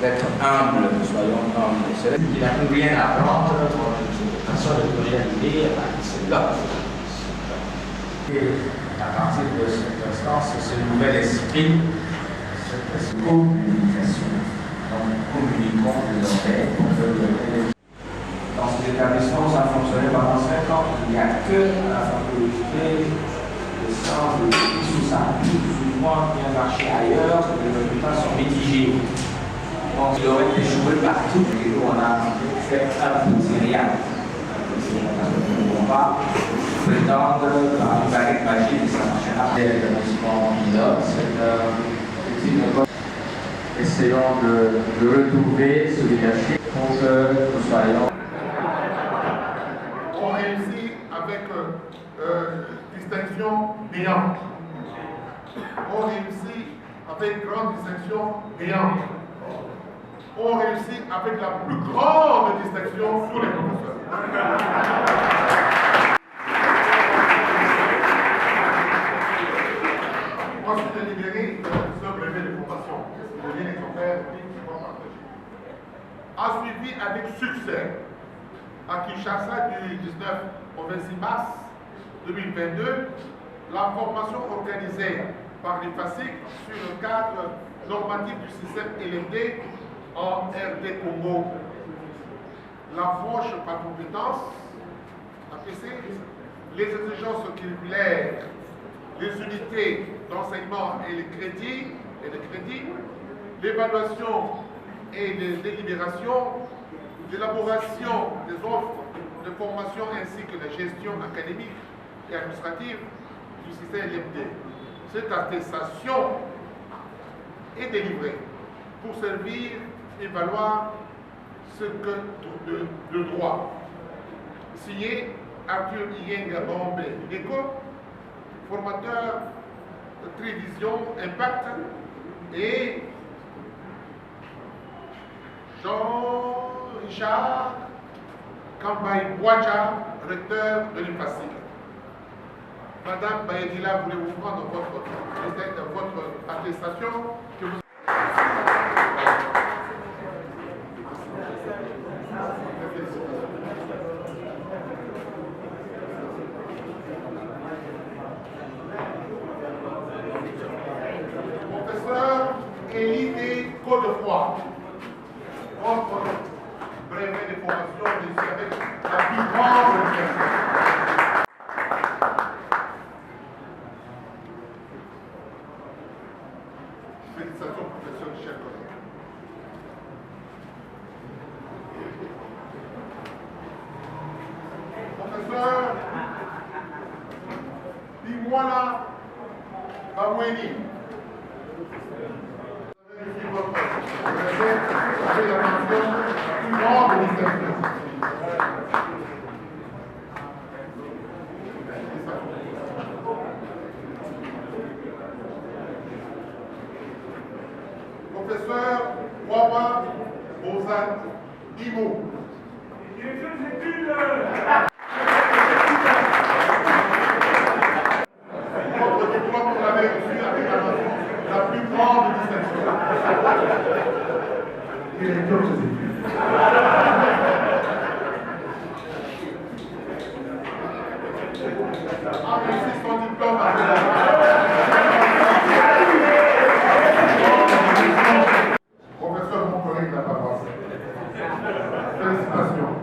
d'être humbles, soyons humbles. C'est qu'il n'a plus rien à apprendre, personne ne peut rien dire, c'est là. Et à partir de cet instant, c'est ce nouvel esprit, cette communication. Donc, communiquons désormais pour que dans cet établissement, ça a fonctionné pendant 5 ans. Il n'y a que la faculté de sciences de sous ça, plus ou moins bien marché ailleurs, les résultats sont mitigés. Donc, il aurait été joué partout, et nous, on a fait un petit rien. On ne peut pas prétendre par une baguette magique que ça marchera. L'établissement pilote, c'est un petit école. Essayons de retrouver ce leadership pour que nous soyons. On réussit avec distinction brillante. On réussit avec grande distinction brillante. On réussit avec la plus grande distinction tous les professeurs. Ensuite de libérer ce brevet de formation, c'est le lien exemplaire qu'on va partager. A suivi avec succès à Kinshasa du 19 au 26 mars 2022 la formation organisée par les FACIC sur le cadre normatif du système LMD en RD Congo. L'approche par compétence, APC, les exigences curriculaires, les unités d'enseignement et les crédits, l'évaluation et les délibérations, l'élaboration des offres de formation ainsi que la gestion académique et administrative du système LMD. Cette attestation est délivrée pour servir et valoir ce que le droit. Signé Arthur Iyenga Bombe Deco, formateur de Trivision Impact, et Jean-Richard Kambaï Bouacha, recteur de l'UFACIC. Madame Bayedila, voulez-vous prendre votre attestation que vous... Professeur Élidé Godefroy, votre brevet de formation réussi avec la plus grande réussite. Félicitations, professeur, chers collègues. Professeur Bimwala Bamweni. Vous avez réussi votre brevet avec la mention plus grande distinction. Professeur Wawa Ozan Imo. Votre diplôme, vous l'avez reçu avec la plus grande distinction. Directeur de ses études. A réussi son diplôme avec Professeur, mon collègue n'a pas passé. Félicitations.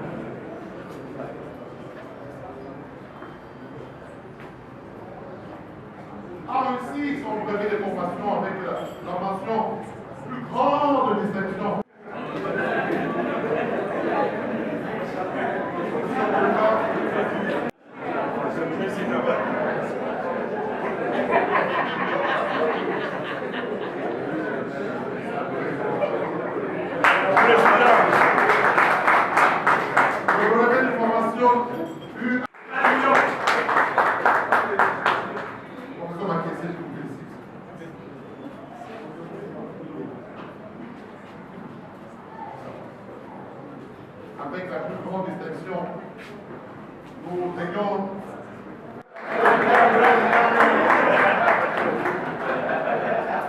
A réussi son brevet de formation avec la mention plus grande distinction. Le brevet de formation plus... Professeur Makiesi, je vous félicite. Avec la plus grande distinction, nous ayons...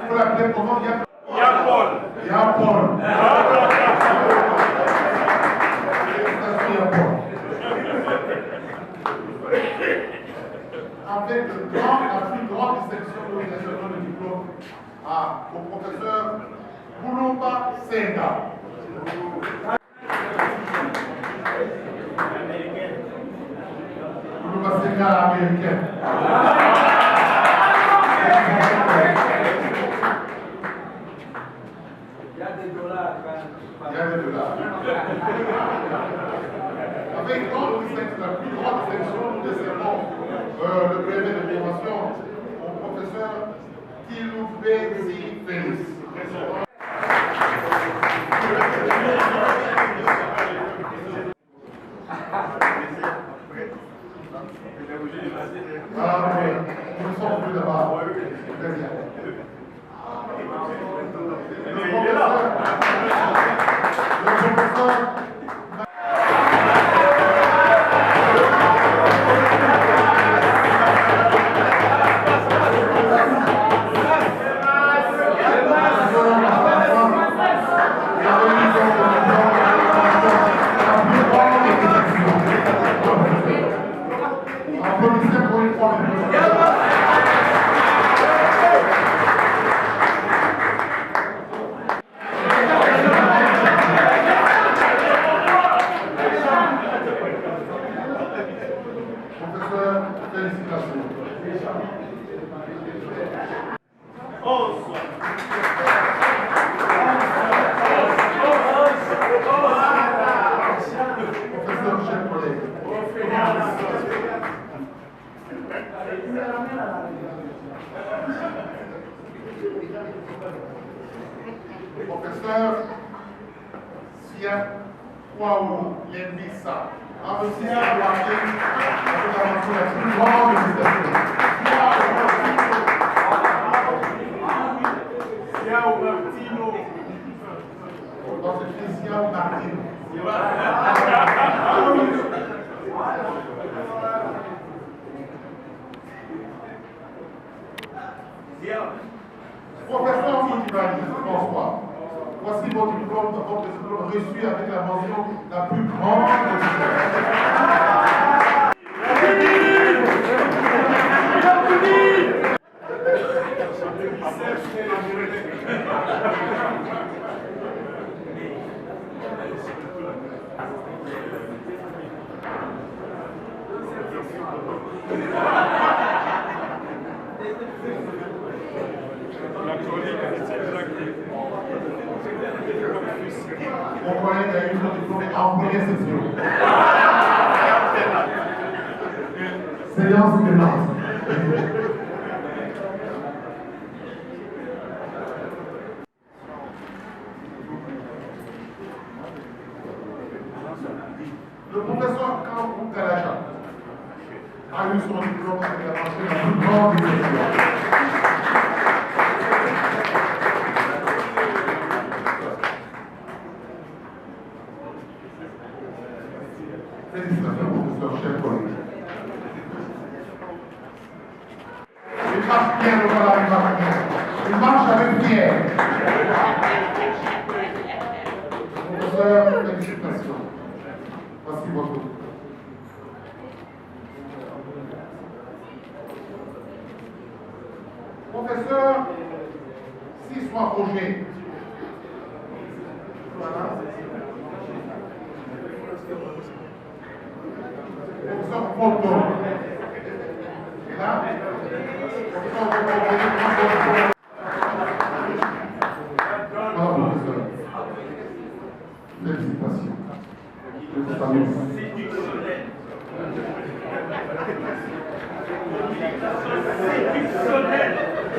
Vous l'appelez comment? Yapol. Yapol. Avec la plus grande distinction de l'organisation de diplôme au professeur Boulomba Senga. Boulomba Senga américain. Il y a des dollars. Il y a des dollars. Avec grande distinction, la plus grande distinction, nous décernons le brevet de formation au professeur Kiloubezi Félix. Ah oui, nous sommes plus là-bas. Très bien. Le professeur Professeur Sia Kwaou Lembissa a réussi à marquer la plus grande citation. Siao Martino. Dans cette fille, Siao Martino. Voici votre diplôme reçu avec la mention la plus grande. Mon collègue a eu son diplôme en première session. Séance tenante. Le professeur Kampou Kalaja a eu son diplôme avec la mention la plus grande déception. Félicitations, professeur, chers collègues. Il marche bien, le voilà, il marche bien. Il marche avec Pierre. Professeur, félicitations. Voici votre tour. Professeur, 6 mois Roger. Voilà. Professeur Photo. Et là, professeur Photo. Voilà, professeur. Félicitations.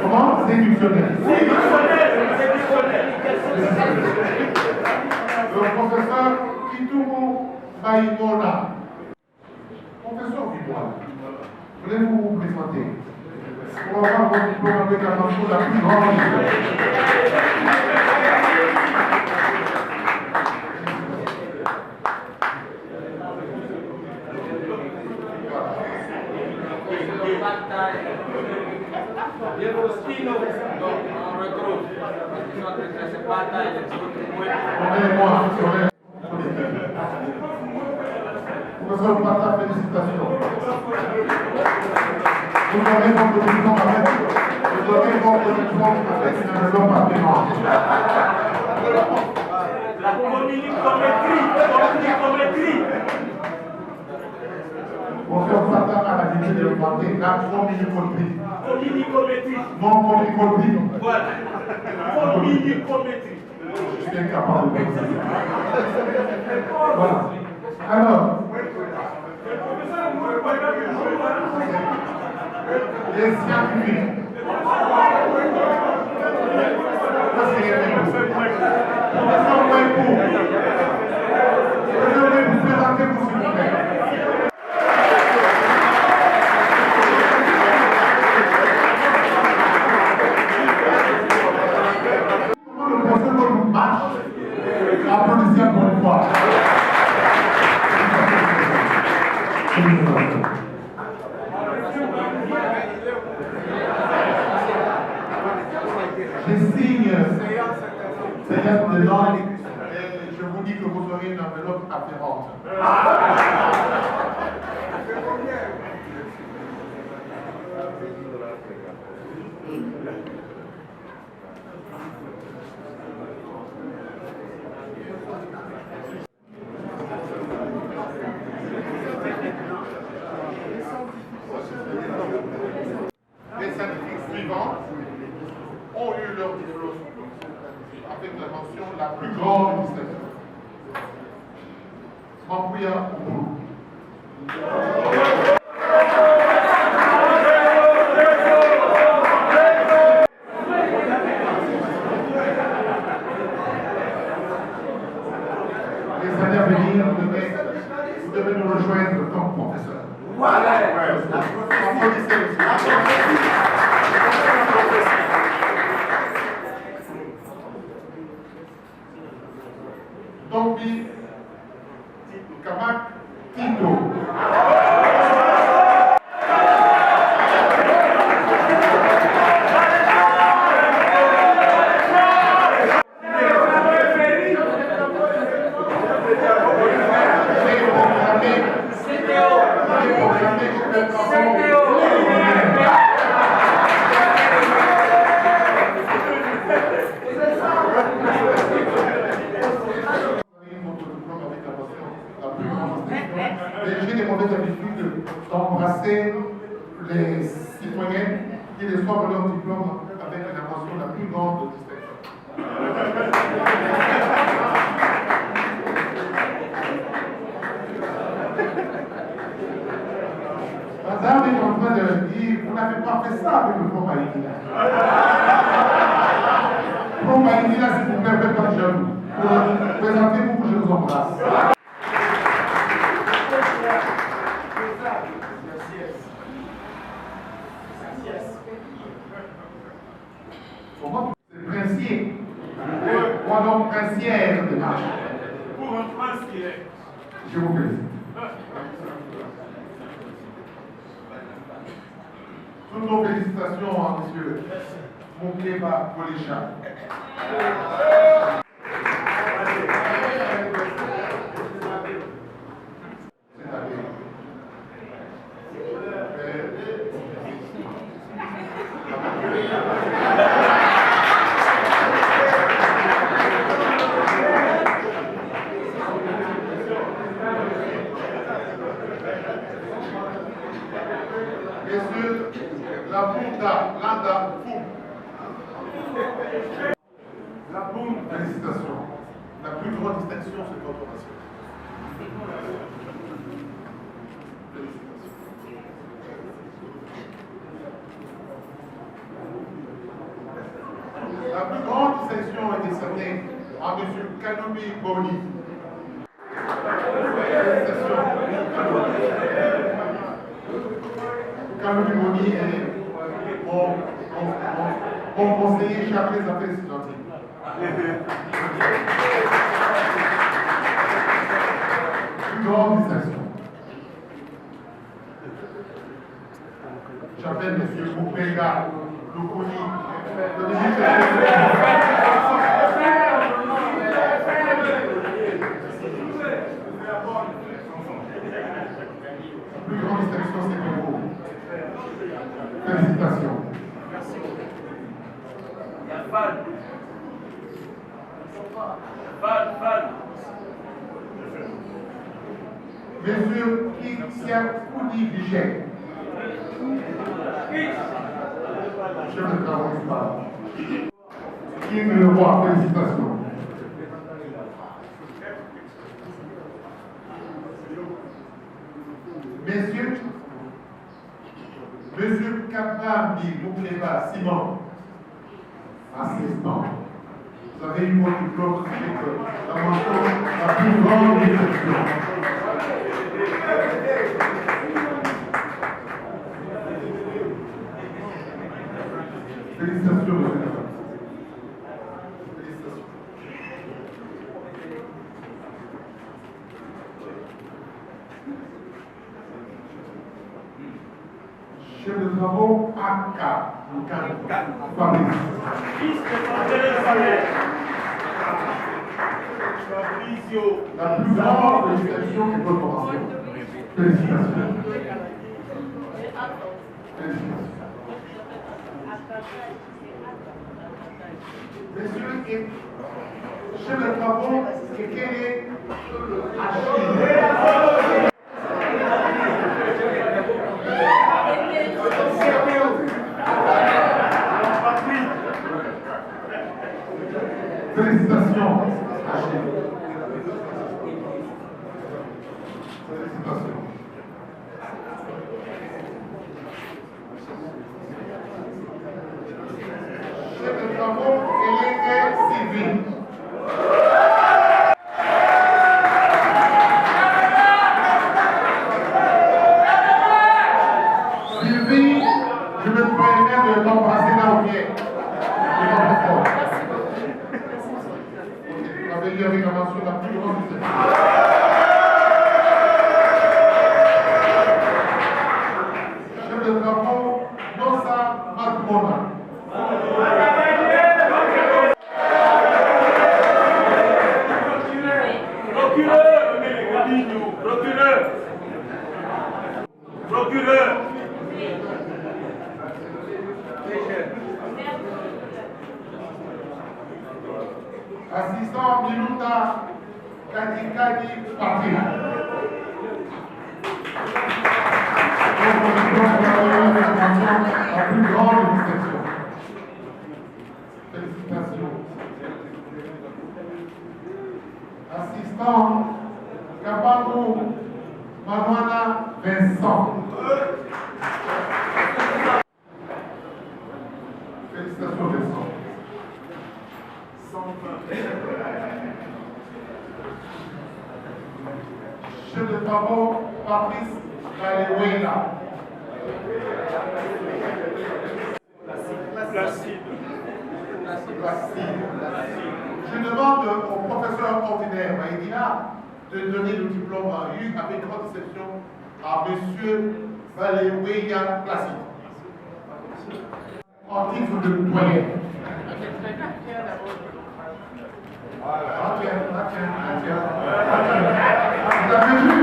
Comment? Séductionnel. Le professeur Kitoumou Maïmona. Professeur Dubois, voulez-vous vous présenter pour avoir votre diplôme avec la mention la plus grande? Professeur Pata, félicitations. Vous donnez votre diplôme avec une enveloppe appelante. La communicométrie. Professeur Pata a l'habitude de demander la communicométrie. Non communicométrie. Voilà. Communicométrie. Je suis incapable de faire ça. Voilà. Alors, les scientifiques. Professeur Mouekou. Je vais vous présenter pour s'il vous plaît. Comment le professeur marche? Applaudissez encore une fois. Je signe ces lettres de langue et je vous dis que vous aurez une enveloppe afférente. Les scientifiques suivants ont eu leur diplôme avec la mention la plus grande distinction. Mambouya Oumou. Les années à venir, vous devez nous rejoindre comme professeur. Voilà. Applaudissez aussi. Tombi Kamak Tito. J'ai des mauvaises habitudes d'embrasser les citoyens qui reçoivent leur diplôme avec une attention la plus grande distinction. Madame est en train de dire, vous n'avez pas fait ça avec le Front Maïdina. Front Maïdina, s'il vous plaît, faites pas de jaloux. Présentez-vous que je vous embrasse. C'est princier. Ou alors princière de marche. Pour un prince qui est. Je vous félicite. Toutes nos félicitations à M. Moukeba Bolécha. Messieurs, la Bunda, Landa, Foum. La Boum, félicitations. La plus grande distinction, c'est votre nation. La plus grande distinction est décernée à M. Kanobi Boni. Félicitations. Kanobi Boni est mon conseiller chargé des affaires étudiantiles. Plus grande distinction. J'appelle M. Moupega Lukuni, le ministre plus grande distinction, c'est pour vous. Félicitations. Monsieur Kixia Koudi Vigé. Chef de travail. King le roi, félicitations. Monsieur Kapambi Moukeba Simon, assistant. Vous avez eu votre diplôme avec la mention la plus grande déception. Félicitations, monsieur. Félicitations. Chef de travaux AK, Fabrice. La plus grande félicitation et collaboration. Félicitations. Félicitations. Monsieur chef de travaux, Kekele Achille. Félicitations. Félicitations. Chef de travaux, Kélé Sylvie. Sylvie, je me permets de t'embrasser là au pied. Avec la mention la plus grande chef de travaux, Nosa Matmona. Procureur procureur. Assistant Minuta Kadikadi Papi. La plus grande distinction. Félicitations. Assistant Kababou Manuana Vincent. Félicitations Vincent. Chef de travaux Patrice Kalewela. Je demande au professeur ordinaire Maïdina de donner le diplôme U avec grande déception à M. Valéweya Placide. En titre de doyen. Vous avez vu?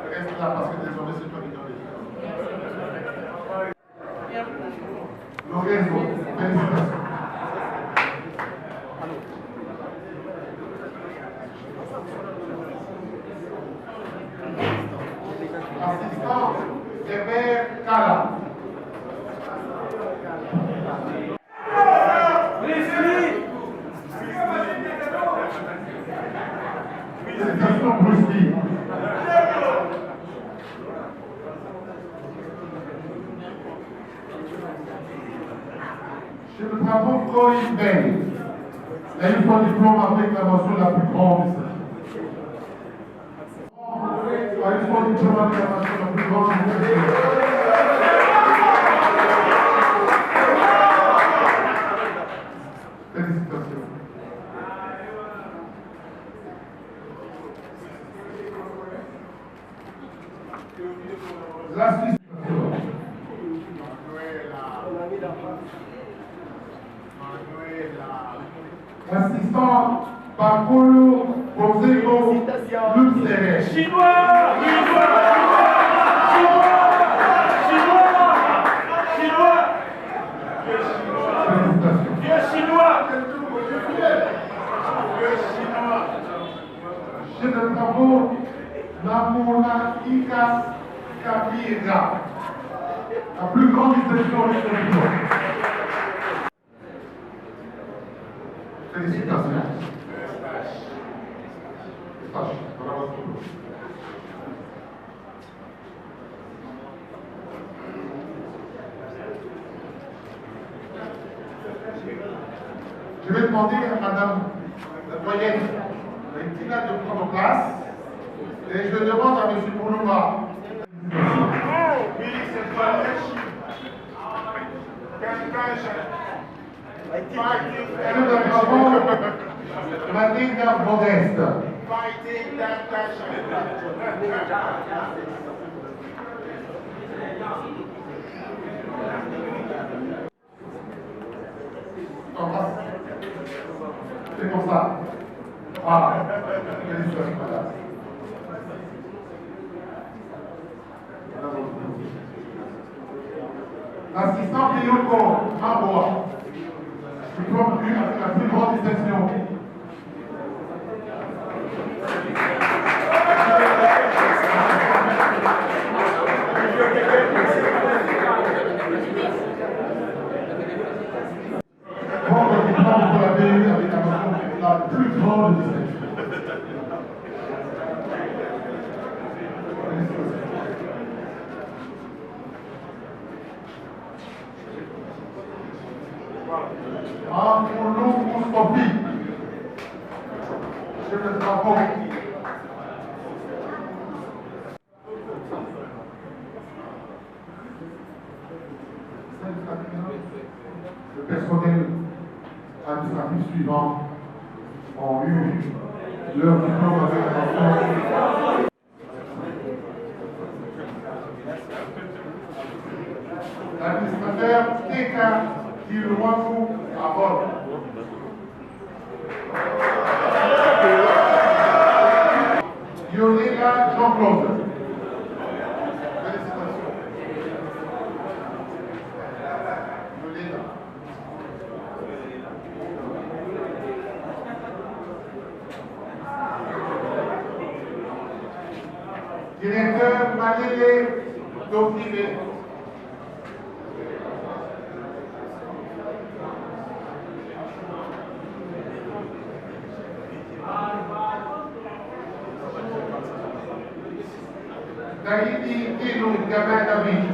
Reste là parce que désormais c'est toi qui donnes les Lorenzo, félicitations. Assistant Hébert Kala. Félicitations Bruce Lee. Chez le travaux Corinne Bell, il a eu son diplôme avec la mention la plus grande. Il a eu son diplôme avec la mention la plus grande. Félicitations. La Suisse. Assistant Bakolo Bozego Luxere. Chinois! Chef de travaux Namona Ika Kabira. La plus grande distinction du territoire. Félicitations. Bravo. Je vais demander à Madame la doyenne Tina de prendre place et je demande à M. Koulouma. Oui, c'est toi. Elle est d'abord Madinga Modeste. Fighting that passion. C'est comme ça. Ah, félicitations, madame. L'assistant Piyoko Maboa, diplôme U avec la plus grande distinction. Votre diplôme pour la BU avec la plus grande distinction. Anthroposcopie. Chef de travaux. Le personnel administratif suivant ont eu leur diplôme avec attention. L'administrateur TK Kilouakou à bord. Directeur Malélé d'Oprivé. Daïdi Inou Gabin David.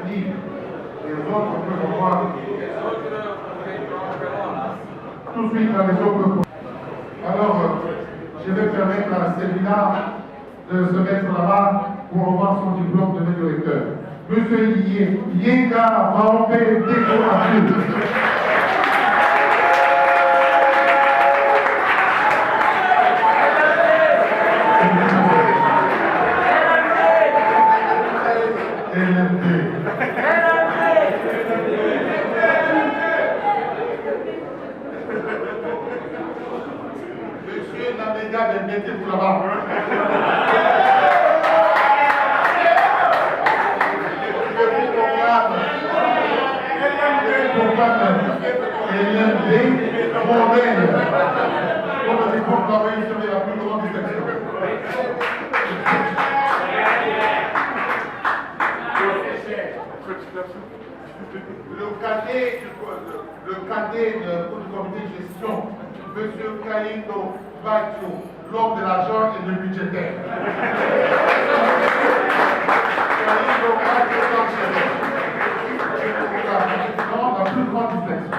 Libre. Les autres, on peut voir. Tout de suite, dans les autres. Alors, je vais permettre à Célina de se mettre là-bas pour avoir son diplôme de maître lecteur. Monsieur Yenga Maombe Décoration. Monsieur Naméga de mettez-vous là-bas. Le cadet du comité de gestion, M. Kaïno Bacho, l'homme de l'argent et le budgétaire. Kaïno Bacho, la plus grande distinction.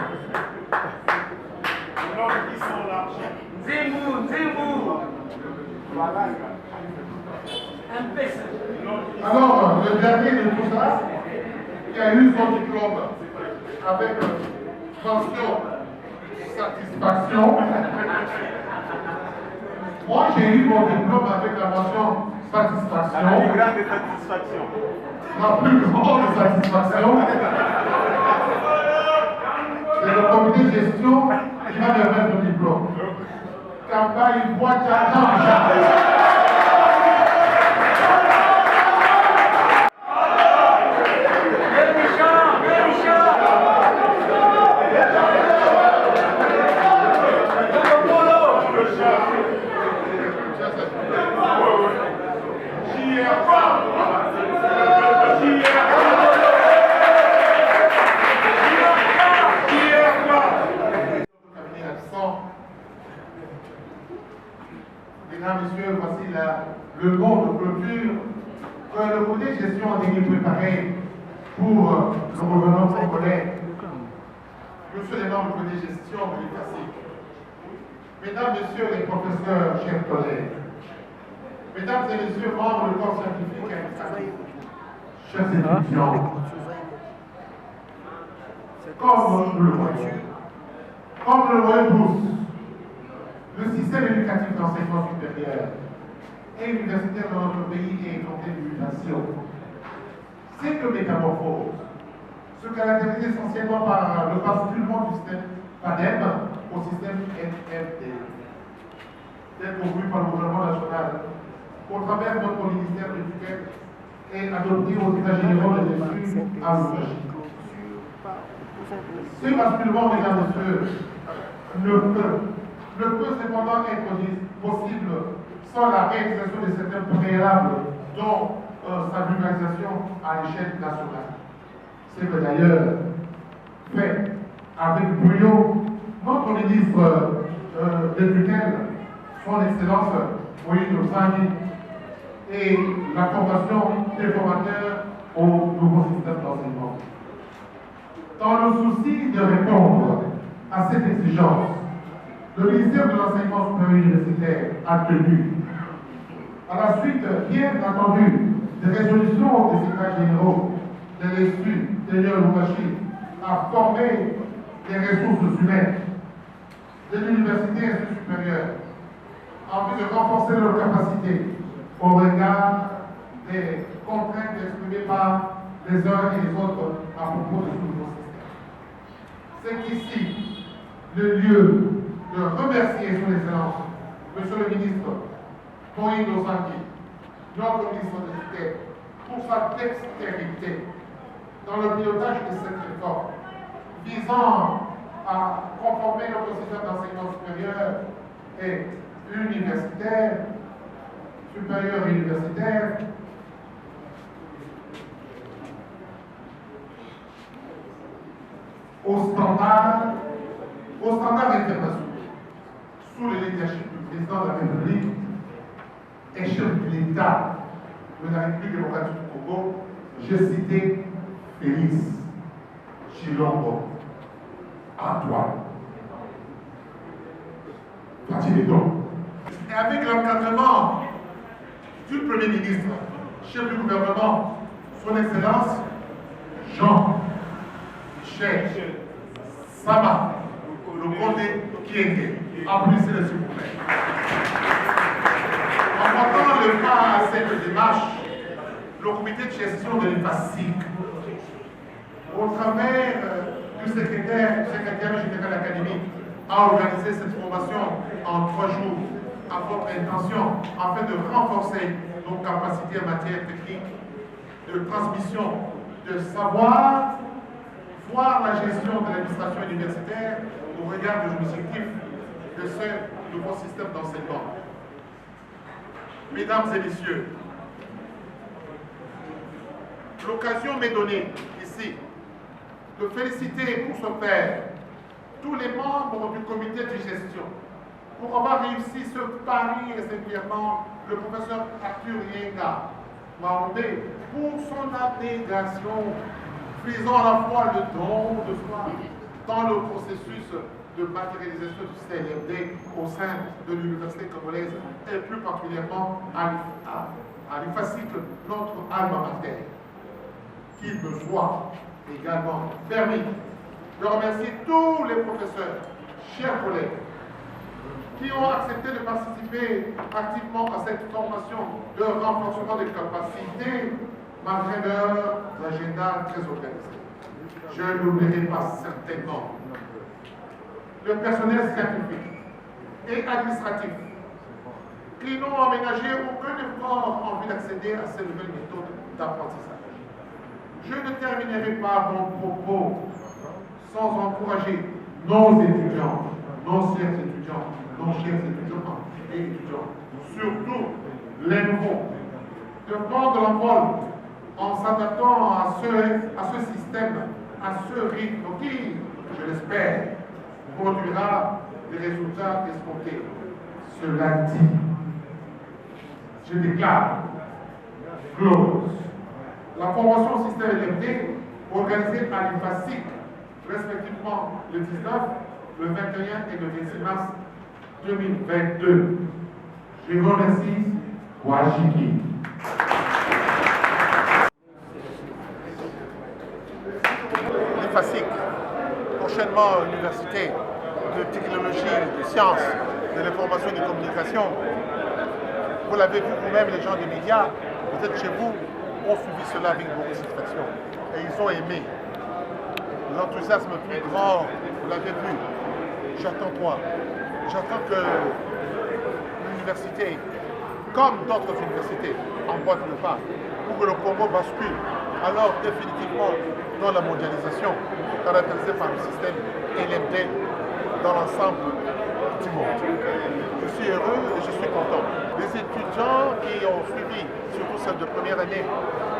Zemmour. Alors, le dernier de tout ça, qui a eu son diplôme avec mention satisfaction. Moi, j'ai eu mon diplôme avec la mention satisfaction. La plus grande satisfaction. La plus grande satisfaction. C'est le comité de gestion qui va me mettre le diplôme. Campagne boîte à l'argent. Mesdames, Messieurs, voici le mot de clôture que le comité de gestion a été préparé pour le revenant congolais. Monsieur les membres du comité de gestion de l'EFACIC, Mesdames, Messieurs les professeurs, chers collègues, Mesdames et Messieurs, membres du corps scientifique et administratif, chers étudiants, comme nous le voyons tous, le système éducatif d'enseignement supérieur et universitaire dans notre pays est tenté de mutation. Cette métamorphose se caractérise essentiellement par le basculement du système PADEM au système FFD, tel convenu par le gouvernement national, au travers de notre ministère de l'Éducation et adopté aux États généraux de l'étude à l'ouvrage. Ce basculement, mesdames et messieurs, ne peut cependant être possible sans la réalisation de certains préalables, dont sa vulgarisation à l'échelle nationale. C'est que d'ailleurs fait avec brio notre ministre de tutelle, son Excellence Moïse Ousangui, et la formation des formateurs au nouveau système d'enseignement. Dans le souci de répondre à cette exigence, le ministère de l'Enseignement supérieur universitaire a tenu, à la suite, bien entendu, des résolutions des États généraux de l'ESU, de l'Union à former des ressources humaines de l'université et du supérieur, en vue de renforcer leur capacité au regard des contraintes exprimées par les uns et les autres à propos de ce nouveau système. C'est ici le lieu de remercier son Excellence, Monsieur le ministre Moïse Ousangui, notre ministre de l'Éducation, pour sa dextérité dans le pilotage de cette réforme visant à conformer notre système d'enseignement supérieur et universitaire supérieur et universitaire aux standards internationaux, sous le leadership du président de la République et chef de l'État de la République démocratique du Congo, j'ai cité Félix Tshilombo Antoine. Et avec l'encadrement du Premier ministre, chef du gouvernement, son Excellence Jean-Michel Sama, le Condé Kienge. Applaudissez-le s'il vous plaît. En portant le pas à cette démarche, le comité de gestion de l'IFASIC, au travers du secrétaire général académique, a organisé cette formation en 3 jours à votre intention afin de renforcer nos capacités en matière technique de transmission de savoir, voir la gestion de l'administration universitaire au regard des objectifs de ce nouveau système d'enseignement. Mesdames et messieurs, l'occasion m'est donnée ici de féliciter pour ce faire tous les membres du comité de gestion pour avoir réussi ce pari, et singulièrement le professeur Arthur Yenga Maombe pour son abnégation, faisant à la fois le don de soi dans le processus de matérialisation du CLMD au sein de l'université congolaise et plus particulièrement à l'IFASIC, notre alma mater, qu'il me soit également permis de remercier tous les professeurs, chers collègues, qui ont accepté de participer activement à cette formation de renforcement des capacités malgré leur agenda très organisé. Je n'oublierai pas certainement le personnel scientifique et administratif qui n'ont aménagé aucun effort en vue d'accéder à ces nouvelles méthodes d'apprentissage. Je ne terminerai pas mon propos sans encourager nos étudiants, nos chers étudiants, et étudiants, surtout les nouveaux, de prendre l'envol en s'adaptant à ce système, à ce rythme qui, je l'espère, produira des résultats escomptés. Cela dit, je déclare close la formation au système LMD organisée à l'IFASIC, respectivement le 19, le 21 et le 26 mars 2022. Je vous remercie. Wajiki. L'IFASIC, prochainement université de technologie, de sciences, de l'information et des communications. Vous l'avez vu vous-même, les gens des médias, peut-être chez vous, ont suivi cela avec beaucoup de satisfaction. Et ils ont aimé. L'enthousiasme plus grand, vous l'avez vu. J'attends que l'université, comme d'autres universités, emboîtent le pas pour que le Congo bascule alors définitivement dans la mondialisation caractérisée par le système LMD dans l'ensemble du monde. Je suis heureux et je suis content. Les étudiants qui ont suivi, surtout celles de première année,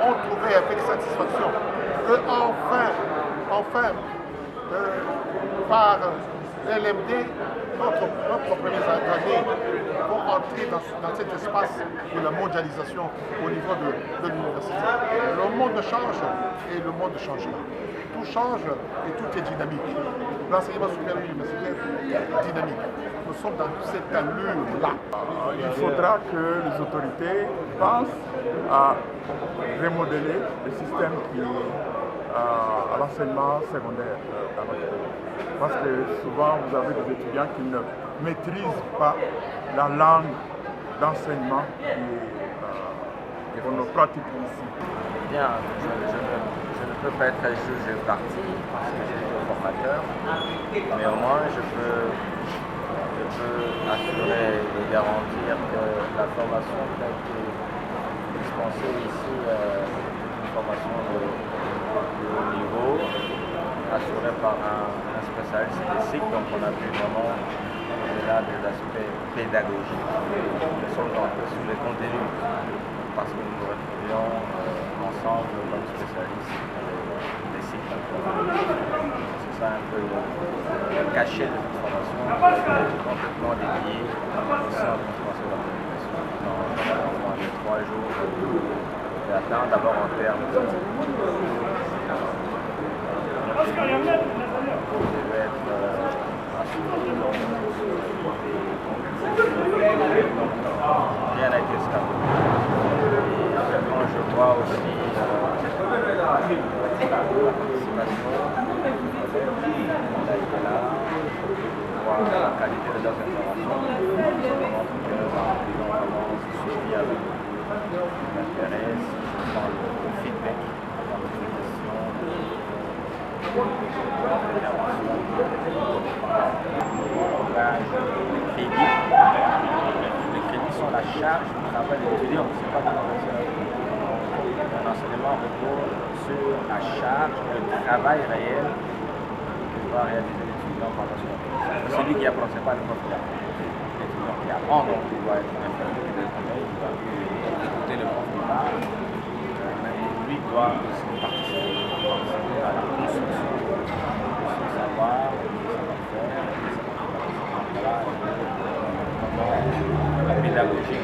ont trouvé avec satisfaction que enfin, par l'LMD, notre première année vont entrer dans cet espace de la mondialisation au niveau de l'université. Le monde change et le monde changera. Tout change et tout est dynamique. L'enseignement supérieur universitaire est dynamique. Nous sommes dans cette allure-là. Il faudra que les autorités pensent à remodeler le système qui à l'enseignement secondaire dans notre pays. Parce que souvent, vous avez des étudiants qui ne maîtrisent pas la langue d'enseignement qu'on pratique ici. Bien, je ne peux pas être juge parti parce que je suis formateur, mais au moins je peux assurer et garantir que la formation qui a été dispensée ici, une formation de haut niveau, assuré par un spécialiste des cycles, donc on a pu vraiment au-delà des aspects pédagogiques, sur les contenus, parce que nous nous retrouvions ensemble comme spécialistes des cycles. C'est ça un peu le cachet de cette formation, complètement dédié au centre de transformation de la communication. Dans les 3 jours d'attente, d'abord en termes de devait être assuré bien été escamoté. Et quand je vois aussi la participation, la qualité de leurs interventions, ça montre que ils ont vraiment suivi avec l'intérêt, le feedback, les questions, les crédits sont la charge du travail de l'étudiant, ce n'est pas de un enseignement repose sur la charge, le travail réel que va réaliser l'étudiant pendant son cours. C'est celui qui apprend, ce n'est pas le prof qui apprend. L'étudiant qui apprend, donc il doit être informé, il doit écouter le prof qui parle, mais lui doit aussi participer à la construction de son savoir, de son savoir-faire, de sa capacité. La pédagogie